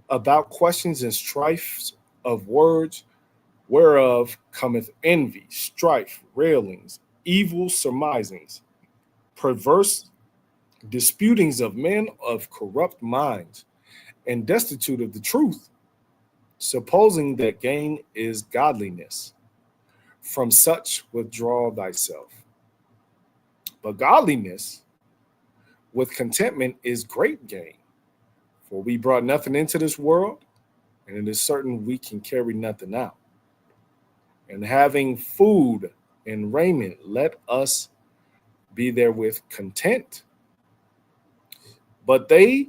about questions and strifes of words, whereof cometh envy, strife, railings, evil surmisings, perverse disputings of men of corrupt minds, and destitute of the truth, supposing that gain is godliness. From such withdraw thyself. But godliness with contentment is great gain. For we brought nothing into this world, and it is certain we can carry nothing out. And having food and raiment, let us be therewith content. But they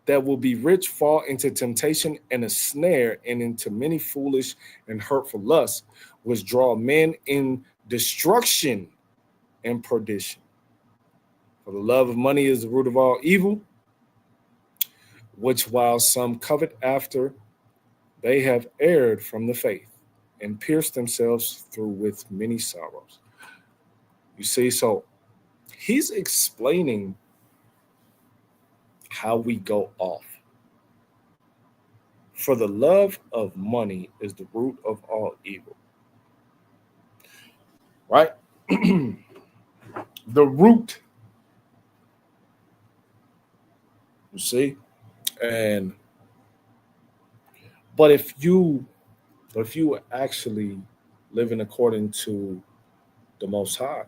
that will be rich fall into temptation and a snare, and into many foolish and hurtful lusts, which draw men in destruction and perdition. For the love of money is the root of all evil, which while some covet after, they have erred from the faith and pierced themselves through with many sorrows. You see, so he's explaining how we go off. For the love of money is the root of all evil. Right? The root. You see? But if you actually living according to the Most High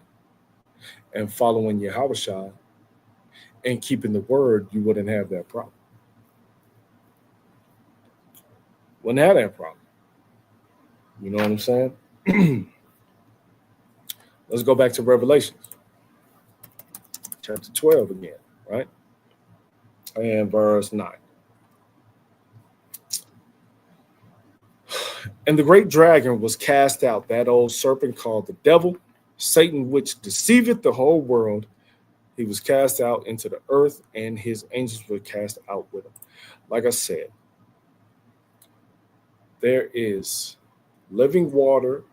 and following Yahushua and keeping the word, you wouldn't have that problem. Wouldn't have that problem. You know what I'm saying? Let's go back to Revelations, chapter 12 again, right? And verse 9. And the great dragon was cast out, that old serpent called the devil, Satan, which deceiveth the whole world. He was cast out into the earth, and his angels were cast out with him. Like I said, there is living water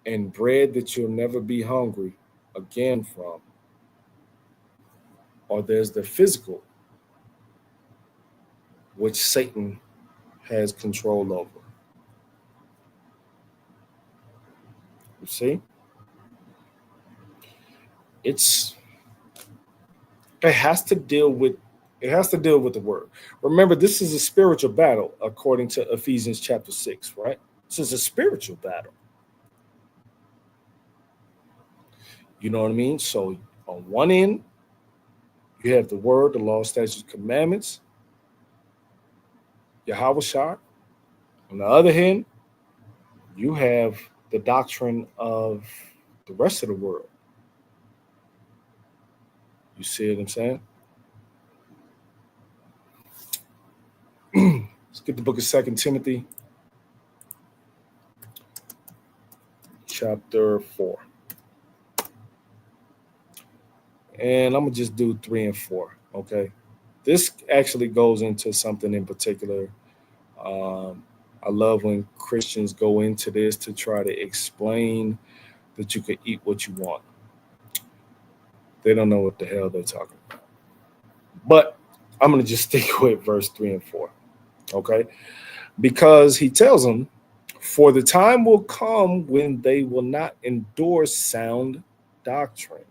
and bread that you'll never be hungry again from. Or there's the physical, which Satan has control over. You see? It has to deal with the word. Remember, this is a spiritual battle according to Ephesians chapter 6, right? This is a spiritual battle. You know what I mean? So on one end, you have the word, the law, statutes, commandments, Yahushua. On the other hand, you have the doctrine of the rest of the world. You see what I'm saying? Let's get the book of 2 Timothy, chapter 4. And I'm going to just do 3 and 4, okay? This actually goes into something in particular. I love when Christians go into this to try to explain that you can eat what you want. They don't know what the hell they're talking about. But I'm going to just stick with verse 3 and 4, okay? Because he tells them, for the time will come when they will not endure sound doctrine,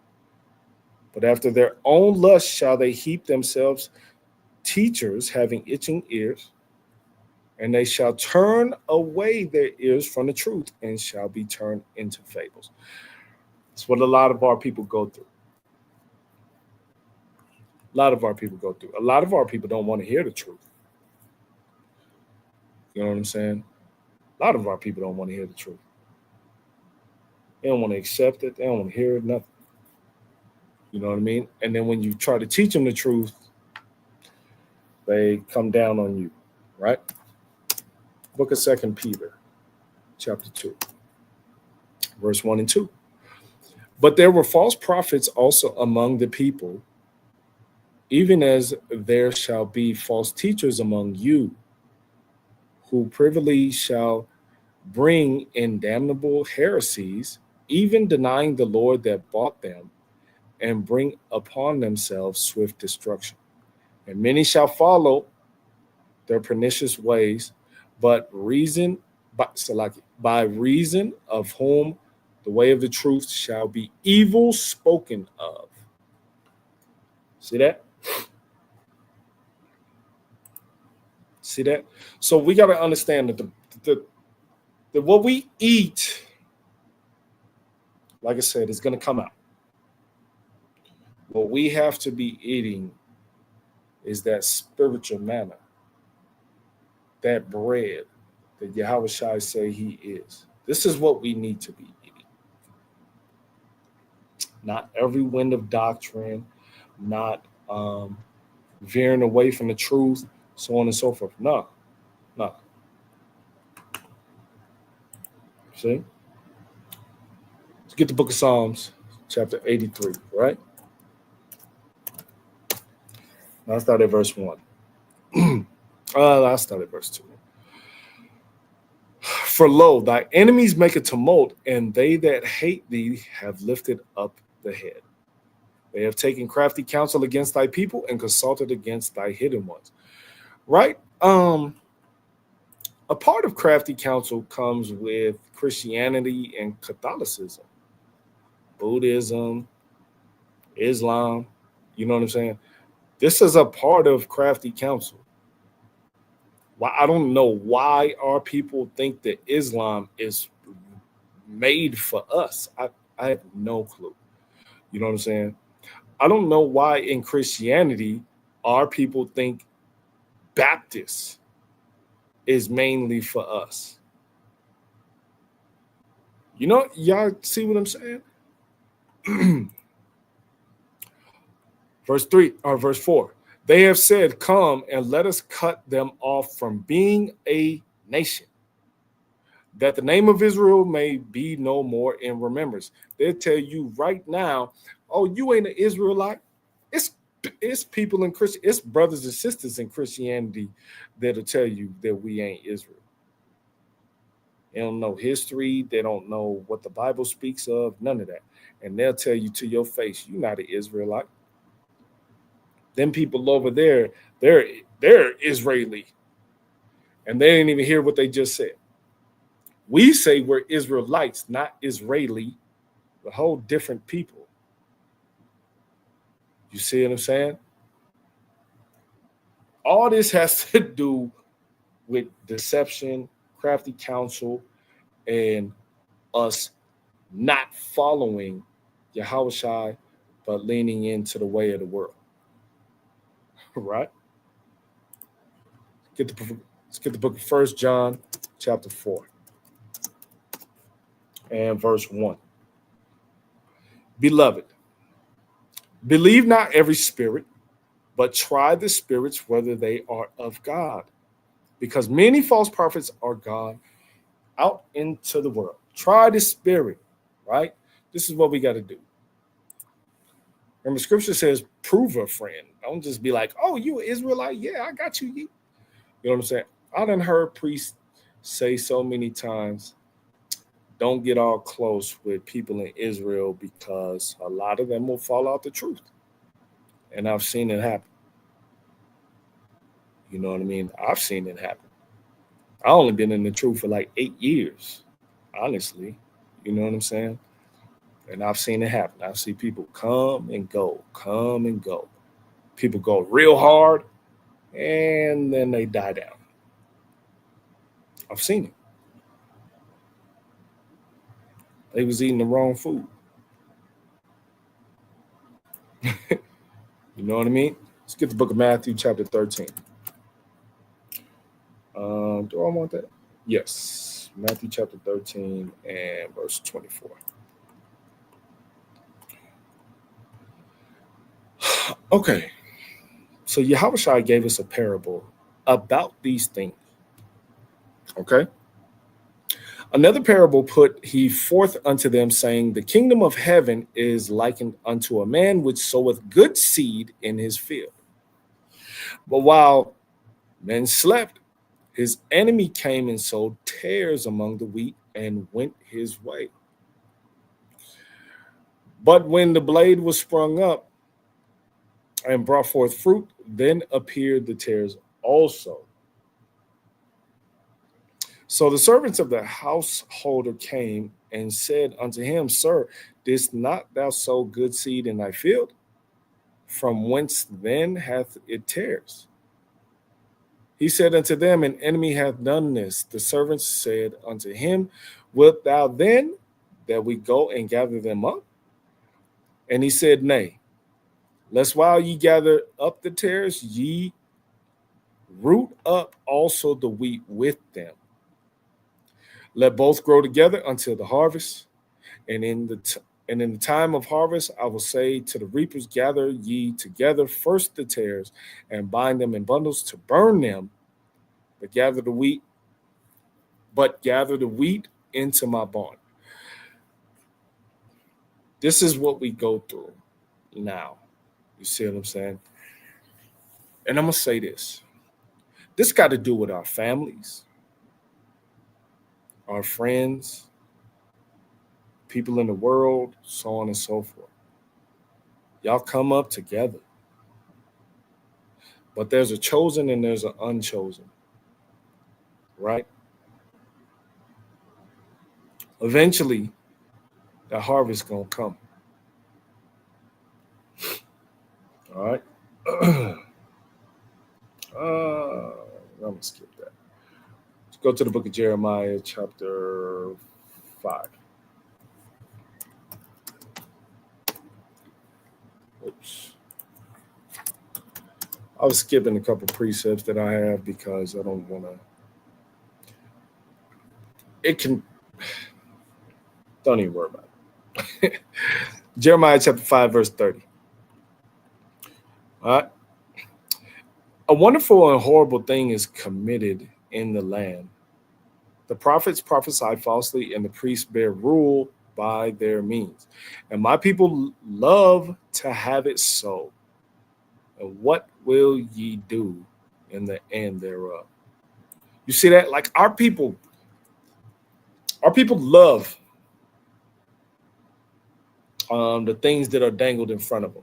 but after their own lust shall they heap themselves teachers having itching ears, And they shall turn away their ears from the truth and shall be turned into fables. That's what a lot of our people go through. A lot of our people go through. A lot of our people don't want to hear the truth. You know what I'm saying? A lot of our people don't want to hear the truth. They don't want to accept it. They don't want to hear it, nothing. You know what I mean? And then when you try to teach them the truth, they come down on you, right? Book of 2 Peter, chapter 2, verse 1 and 2. But there were false prophets also among the people, even as there shall be false teachers among you, who privily shall bring in damnable heresies, even denying the Lord that bought them, and bring upon themselves swift destruction. And many shall follow their pernicious ways, by reason of whom the way of the truth shall be evil spoken of. See that? See that? So we got to understand that that what we eat, like I said, is going to come out. What we have to be eating is that spiritual manna, that bread that Yahweh Shai say he is. This is what we need to be eating. Not every wind of doctrine, not veering away from the truth, so on and so forth. No. See? Let's get the book of Psalms, chapter 83, right? I'll start at verse 1. I'll start at verse 2. For lo, thy enemies make a tumult, and they that hate thee have lifted up the head. They have taken crafty counsel against thy people and consulted against thy hidden ones. Right? A part of crafty counsel comes with Christianity and Catholicism, Buddhism, Islam. You know what I'm saying? This is a part of crafty counsel. Why I don't know why our people think that Islam is made for us. I have no clue. You know what I'm saying? I don't know why in Christianity our people think Baptist is mainly for us. You know, y'all see what I'm saying? Verse 4. They have said, come and let us cut them off from being a nation, that the name of Israel may be no more in remembrance. They'll tell you right now, oh, you ain't an Israelite. It's people in Christian, it's brothers and sisters in Christianity that'll tell you that we ain't Israel. They don't know history. They don't know what the Bible speaks of, none of that. And they'll tell you to your face, you're not an Israelite. Them people over there, they're Israeli. And they didn't even hear what they just said. We say we're Israelites, not Israeli, a whole different people. You see what I'm saying? All this has to do with deception, crafty counsel, and us not following Yahweh Shai, but leaning into the way of the world. Right? Let's get the book of 1 John, chapter 4, and verse 1. Beloved, believe not every spirit, but try the spirits whether they are of God, because many false prophets are gone out into the world. Try the spirit, right? This is what we got to do. Remember, scripture says, prove a friend. Don't just be like, oh, you an Israelite? Yeah, I got you. You know what I'm saying? I done heard priests say so many times, don't get all close with people in Israel because a lot of them will fall out the truth. And I've seen it happen. You know what I mean? I've seen it happen. I only been in the truth for like 8 years, honestly. You know what I'm saying? And I've seen it happen. I see people come and go. People go real hard, and then they die down. I've seen it. They was eating the wrong food. You know what I mean? Let's get the book of Matthew, chapter 13. Do I want that? Yes. Matthew chapter 13 and verse 24. Okay. So Yahushua gave us a parable about these things. Okay. Another parable put he forth unto them, saying, the kingdom of heaven is likened unto a man which soweth good seed in his field. But while men slept, his enemy came and sowed tares among the wheat and went his way. But when the blade was sprung up and brought forth fruit, then appeared the tares also. So the servants of the householder came and said unto him, Sir, didst not thou sow good seed in thy field? From whence then hath it tares? He said unto them, An enemy hath done this. The servants said unto him, Wilt thou then that we go and gather them up? And he said, Nay, lest while ye gather up the tares, ye root up also the wheat with them. Let both grow together until the harvest. And in the time of harvest, I will say to the reapers, gather ye together first the tares and bind them in bundles to burn them, but gather the wheat into my barn. This is what we go through now. You see what I'm saying? And I'm going to say this. This got to do with our families, our friends, people in the world, so on and so forth. Y'all come up together. But there's a chosen and there's an unchosen. Right? Eventually, the harvest going to come. All right? I'm going to skip that. Let's go to the book of Jeremiah, chapter 5. Oops. I was skipping a couple precepts that I have because I don't want to. Don't even worry about it. Jeremiah chapter 5, verse 30. All right. A wonderful and horrible thing is committed in the land. The prophets prophesy falsely, and the priests bear rule by their means. And my people love to have it so. And what will ye do in the end thereof? You see that? Like our people love the things that are dangled in front of them,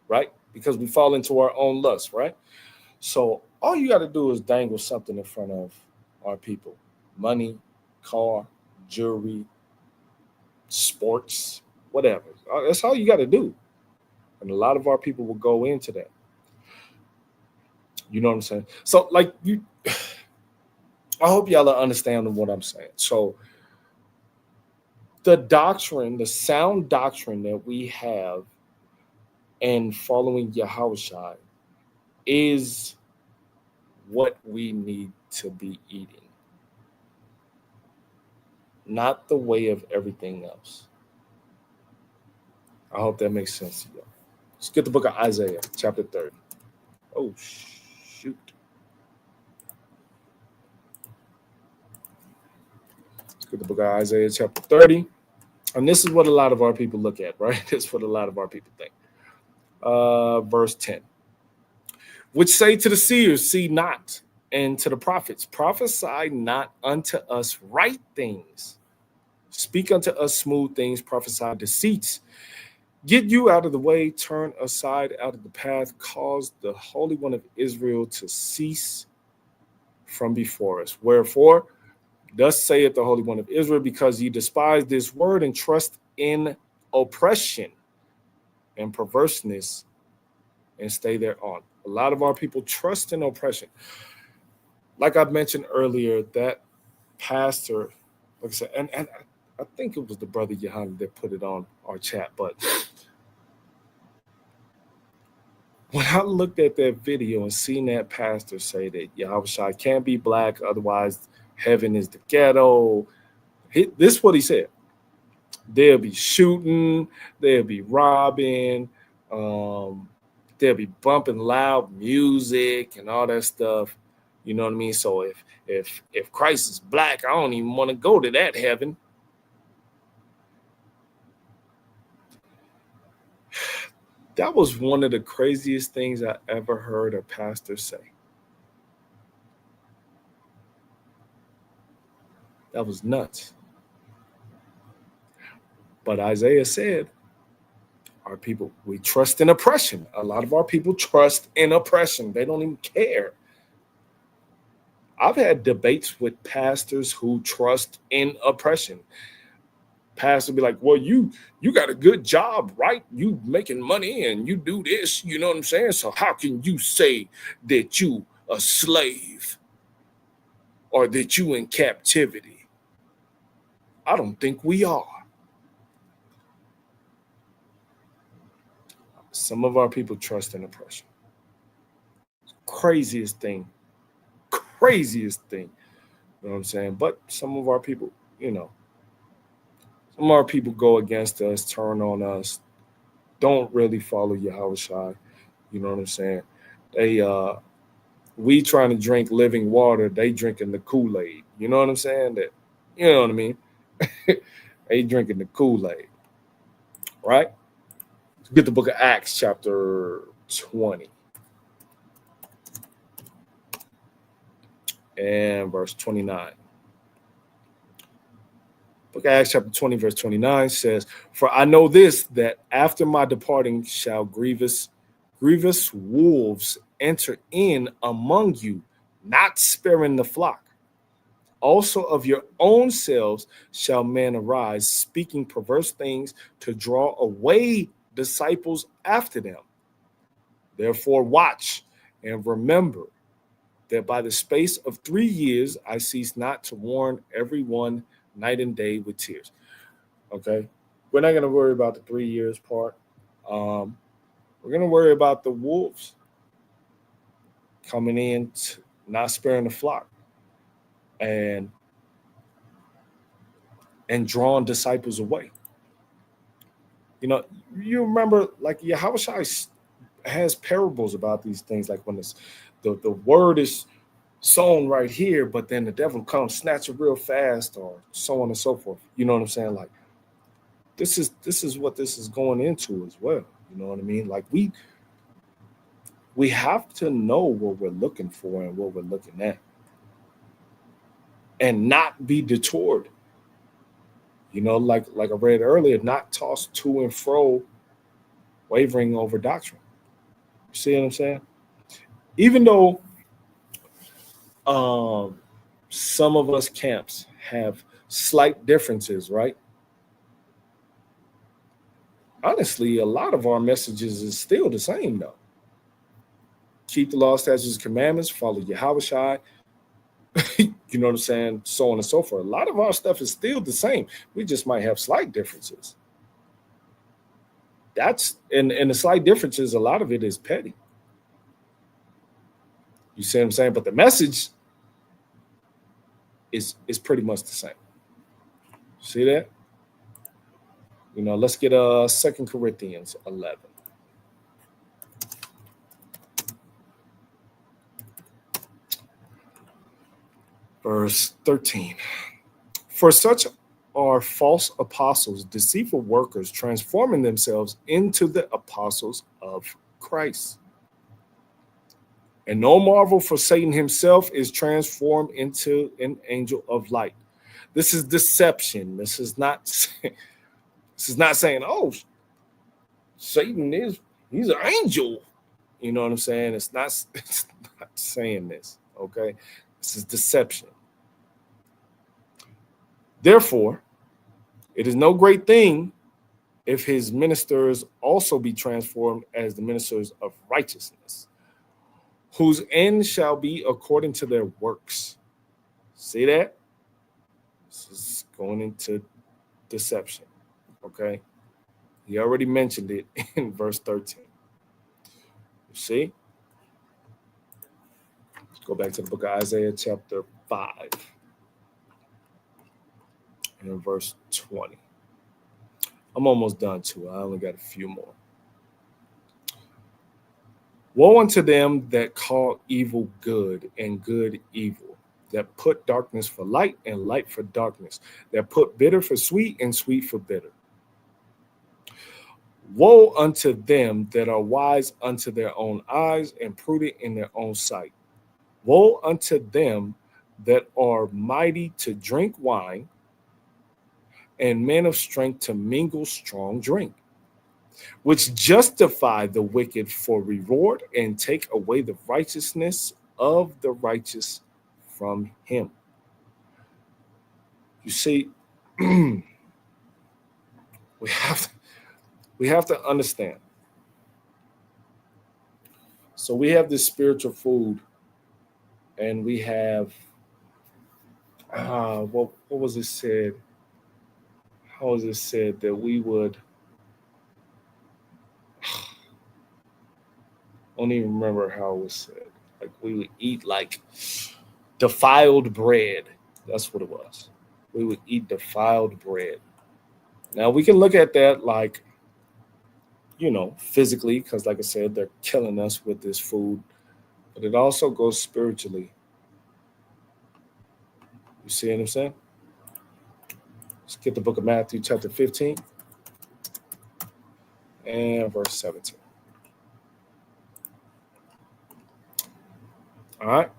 right? Because we fall into our own lust, right? So all you got to do is dangle something in front of our people. Money, car, jewelry, sports, whatever. That's all you got to do. And a lot of our people will go into that. You know what I'm saying? So like I hope y'all are understanding what I'm saying. So the doctrine, the sound doctrine that we have in following Yahushua is what we need to be eating. Not the way of everything else. I hope that makes sense to you. Let's get the book of Isaiah, chapter 30. Oh, shoot. Let's get the book of Isaiah, chapter 30. And this is what a lot of our people look at, right? This is what a lot of our people think. Verse 10. Which say to the seers, see not, and to the prophets, prophesy not unto us right things. Speak unto us smooth things, prophesy deceits. Get you out of the way, turn aside out of the path, cause the Holy One of Israel to cease from before us. Wherefore, thus saith the Holy One of Israel, because ye despise this word and trust in oppression and perverseness and stay thereon. A lot of our people trust in oppression. Like I mentioned earlier, that pastor, like I said, and I think it was the brother Yohanan that put it on our chat, but when I looked at that video and seen that pastor say that Yahushua can't be black, otherwise heaven is the ghetto, this is what he said. They'll be shooting, they'll be robbing, they'll be bumping loud music and all that stuff. You know what I mean? So if Christ is black, I don't even want to go to that heaven. That was one of the craziest things I ever heard a pastor say. That was nuts. But Isaiah said, our people, we trust in oppression. A lot of our people trust in oppression. They don't even care. I've had debates with pastors who trust in oppression. Pastor be like, well, you got a good job, right? You making money and you do this, you know what I'm saying? So how can you say that you a slave or that you in captivity? I don't think we are. Some of our people trust in oppression. Craziest thing. You know what I'm saying? But some of our people, some of our people go against us, turn on us, don't really follow Yahushua. You know what I'm saying? We trying to drink living water, they drinking the Kool-Aid. You know what I'm saying? You know what I mean? They drinking the Kool-Aid. Right? Let's get the book of Acts, chapter 20. And verse 29. Book of Acts chapter 20, verse 29 says, for I know this, that after my departing shall grievous wolves enter in among you, not sparing the flock. Also of your own selves shall men arise, speaking perverse things to draw away disciples after them. Therefore watch and remember that by the space of 3 years I cease not to warn everyone night and day with tears. Okay, we're not going to worry about the 3 years part. We're going to worry about the wolves coming in, not sparing the flock, and drawing disciples away. You know, you remember, like, Yahushua has parables about these things, like when the word is sown right here, but then the devil comes, snatch it real fast, or so on and so forth. You know what I'm saying? Like, this is what this is going into as well. You know what I mean? Like, we have to know what we're looking for and what we're looking at, and not be detoured. You know, like I read earlier, not tossed to and fro, wavering over doctrine. You see what I'm saying? Even though some of us camps have slight differences, right? Honestly, a lot of our messages is still the same, though. Keep the law, statutes, and commandments, follow Yahushua, you know what I'm saying, so on and so forth. A lot of our stuff is still the same. We just might have slight differences. That's and the slight differences, a lot of it is petty. You see what I'm saying? But the message is pretty much the same. See that? You know, let's get 2 Corinthians 11. Verse 13. For such are false apostles, deceitful workers, transforming themselves into the apostles of Christ. And no marvel, for Satan himself is transformed into an angel of light. This is deception. This is not saying, oh, Satan he's an angel. You know what I'm saying? It's not saying this, okay? This is deception. Therefore, it is no great thing if his ministers also be transformed as the ministers of righteousness, whose end shall be according to their works. See that? This is going into deception. Okay. He already mentioned it in verse 13. You see? Let's go back to the book of Isaiah, chapter 5, and verse 20. I'm almost done too. I only got a few more. Woe unto them that call evil good and good evil, that put darkness for light and light for darkness, that put bitter for sweet and sweet for bitter. Woe unto them that are wise unto their own eyes and prudent in their own sight. Woe unto them that are mighty to drink wine and men of strength to mingle strong drink, which justify the wicked for reward and take away the righteousness of the righteous from him. You see, we have to understand. So we have this spiritual food, and we have what was it said? How was it said that we would? I don't even remember how it was said. Like we would eat like defiled bread. That's what it was. We would eat defiled bread. Now we can look at that like, physically, because like I said, they're killing us with this food, but it also goes spiritually. You see what I'm saying? Let's get the book of Matthew, chapter 15, and verse 17. All right.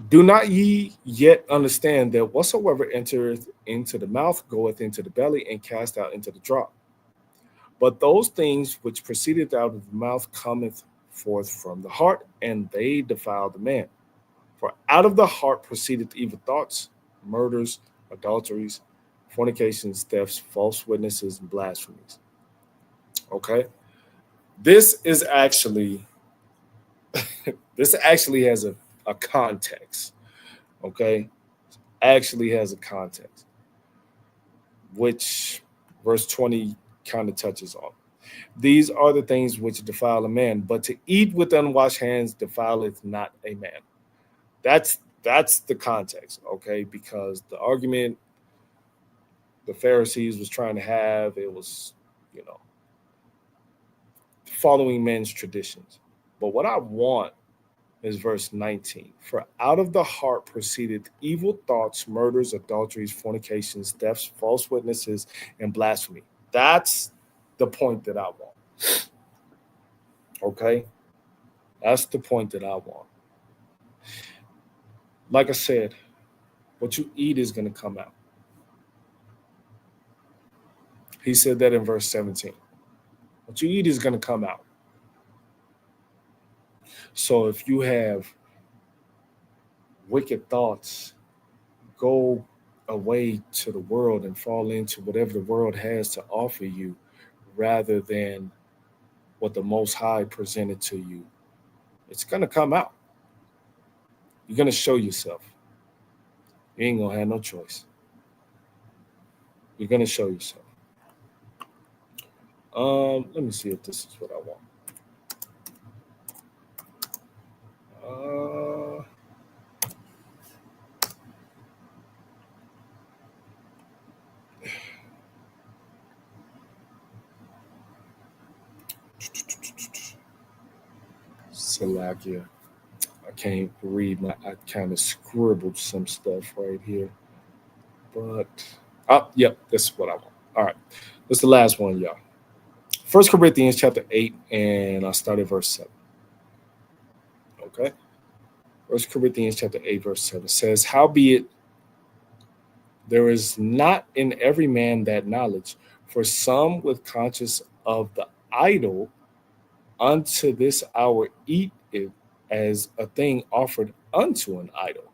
Do not ye yet understand that whatsoever entereth into the mouth goeth into the belly and cast out into the drop? But those things which proceedeth out of the mouth cometh forth from the heart, and they defile the man. For out of the heart proceedeth evil thoughts, murders, adulteries, fornications, thefts, false witnesses, and blasphemies. Okay? This actually has a context. Okay? Actually has a context, which verse 20 kind of touches on. These are the things which defile a man, but to eat with unwashed hands defileth not a man. That's the context, okay? Because the argument the Pharisees was trying to have, it was, following men's traditions. But what I want is verse 19. For out of the heart proceeded evil thoughts, murders, adulteries, fornications, thefts, false witnesses, and blasphemy. That's the point that I want. Okay? That's the point that I want. Like I said, what you eat is going to come out. He said that in verse 17. What you eat is going to come out. So if you have wicked thoughts, go away to the world and fall into whatever the world has to offer you rather than what the Most High presented to you. It's going to come out. You're going to show yourself. You ain't going to have no choice. You're going to show yourself. Let me see if this is what I want. Salakia. I can't read I kind of scribbled some stuff right here. But, yep, this is what I want. All right. This is the last one, y'all. 1 Corinthians chapter 8, and I'll start at verse 7. Okay? 1 Corinthians chapter 8, verse 7 says, howbeit there is not in every man that knowledge, for some with conscience of the idol unto this hour eat it as a thing offered unto an idol.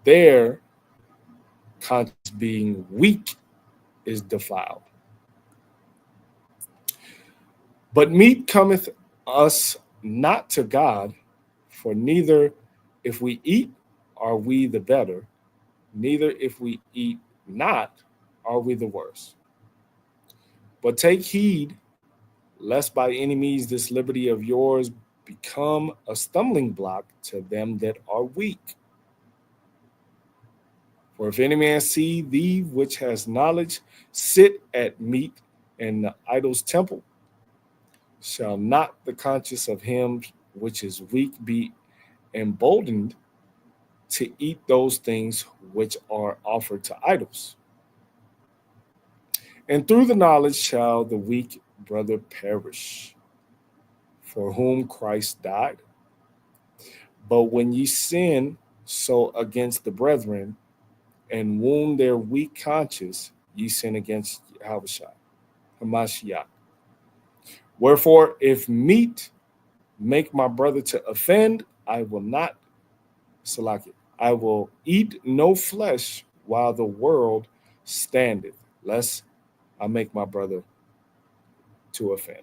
Their conscience being weak is defiled. But meat cometh us not to God, for neither if we eat are we the better, neither if we eat not are we the worse. But take heed, lest by any means this liberty of yours become a stumbling block to them that are weak. For if any man see thee which has knowledge sit at meat in the idol's temple, shall not the conscience of him which is weak be emboldened to eat those things which are offered to idols? And through the knowledge shall the weak brother perish, for whom Christ died. But when ye sin so against the brethren, and wound their weak conscience, ye sin against Hamashiach. Wherefore, if meat make my brother to offend, I will not select it. I will eat no flesh while the world standeth, lest I make my brother to offend.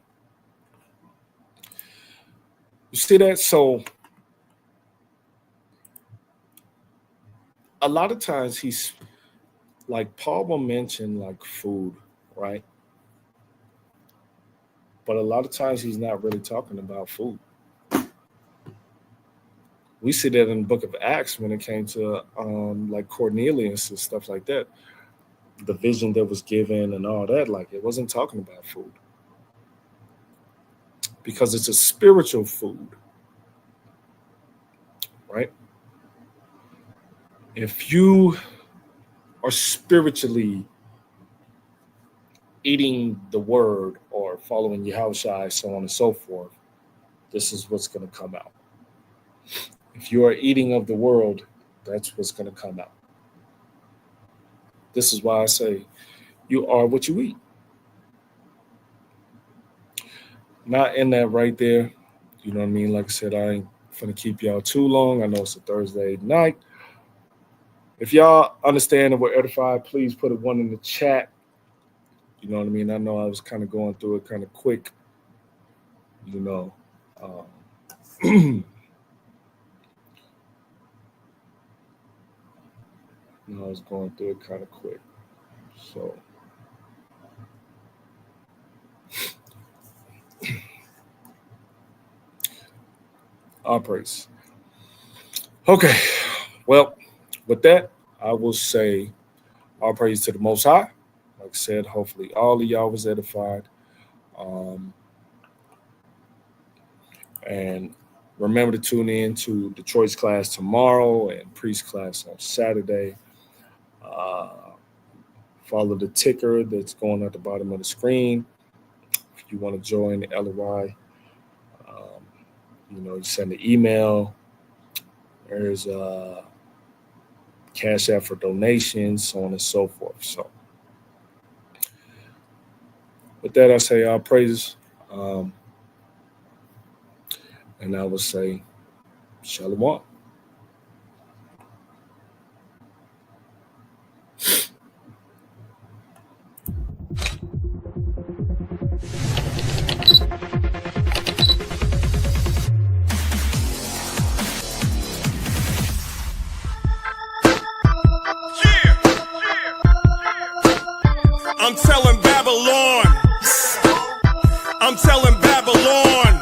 You see that? So a lot of times he's like, Paul will mention like food, right? But a lot of times he's not really talking about food. We see that in the book of Acts when it came to like Cornelius and stuff like that. The vision that was given and all that, like it wasn't talking about food. Because it's a spiritual food, right? If you are spiritually eating the word or following Yahushua, so on and so forth, this is what's going to come out. If you are eating of the world, that's what's going to come out. This is why I say you are what you eat. Not in that right there. You know what I mean? Like I said, I ain't going to keep y'all too long. I know it's a Thursday night. If y'all understand and were edified, please put a 1 in the chat. You know what I mean? I know I was kind of going through it kind of quick. You know. I was going through it kind of quick. So. All praise. Okay. Well, with that, I will say all praise to the Most High. Like I said, hopefully all of y'all was edified. And remember to tune in to Detroit's class tomorrow and Priest's class on Saturday. Follow the ticker that's going at the bottom of the screen. If you want to join the LOI, you send an email. There's Cash App for donations, so on and so forth. So with that, I say all praises. And I will say Shalom. I'm telling Babylon. I'm telling Babylon.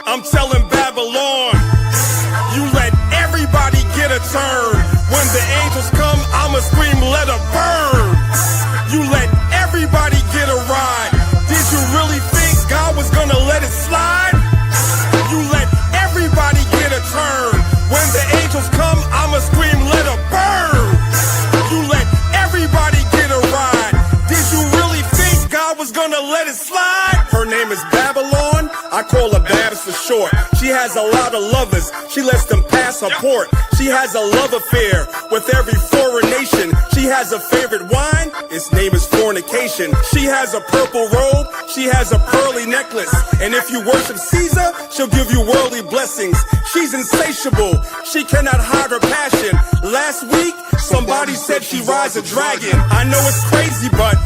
I'm telling Babylon. You let everybody get a turn. When the angels come, I'ma scream, let her burn. You let everybody get a ride. Did you really think God was gonna let it slide? You let everybody get a turn. When the angels come, I'ma scream, let her burn. You let everybody get a ride. Did you really think God was gonna let it slide? Her name is Babylon. I call her Babs for short. She has a lot of lovers. She lets them pass her port. She has a love affair with every foreign nation. She has a favorite wine. Its name is fornication. She has a purple robe. She has a pearly necklace. And if you worship Caesar, she'll give you worldly blessings. She's insatiable. She cannot hide her passion. Last week, somebody said she rides a dragon. I know it's crazy, but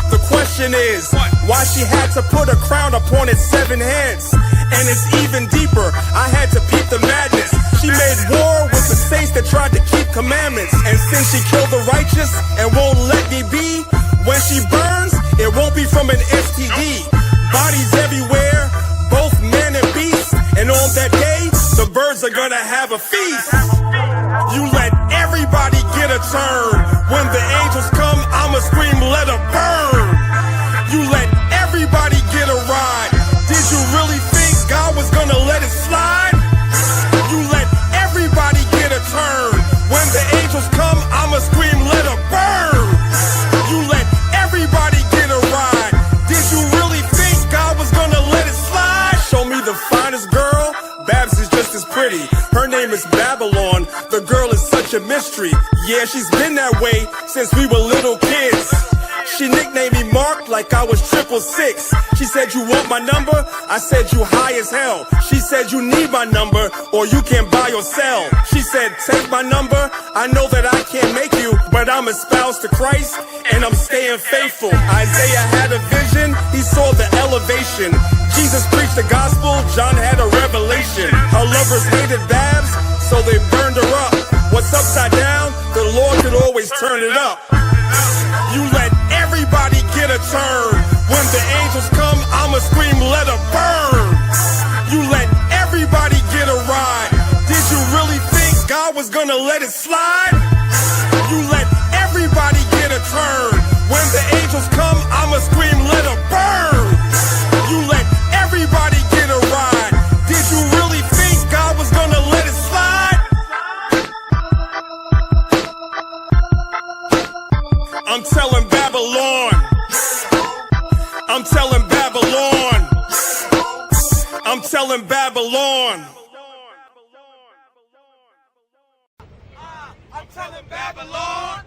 the question is why she had to put a crown upon its 7 heads. And it's even deeper, I had to peep the madness. She made war with the saints that tried to keep commandments. And since she killed the righteous and won't let me be, when she burns, it won't be from an STD. Bodies everywhere, both man and beast. And on that day, the birds are gonna have a feast. You let everybody get a turn. When the angels come, I'ma scream, let her burn. You let everybody get a ride. Did you really think God was gonna let it slide? You let everybody get a turn. When the angels come, I'ma scream, let her burn. You let everybody get a ride. Did you really think God was gonna let it slide? Show me the finest girl, Babs is just as pretty. Her name is Babylon, the girl is such a mystery. Yeah, she's been that way since we were little kids. She nicknamed me Mark like I was 666. She said, you want my number? I said, you high as hell. She said, you need my number or you can't buy or sell. She said, take my number. I know that I can't make you, but I'm espoused to Christ and I'm staying faithful. Isaiah had a vision, he saw the elevation. Jesus preached the gospel, John had a revelation. Her lovers hated Babs, so they burned her up. What's upside down, the Lord could always turn it up. You let everybody get a turn. When the angels come, I'ma scream, let her burn. You let everybody get a ride. Did you really think God was gonna let it slide? You let everybody get a turn. When the angels come, I'ma scream, let her burn. You let everybody get a ride. Did you really think God was gonna let it slide? I'm telling Babylon. I'm telling Babylon. I'm telling Babylon. I'm telling Babylon.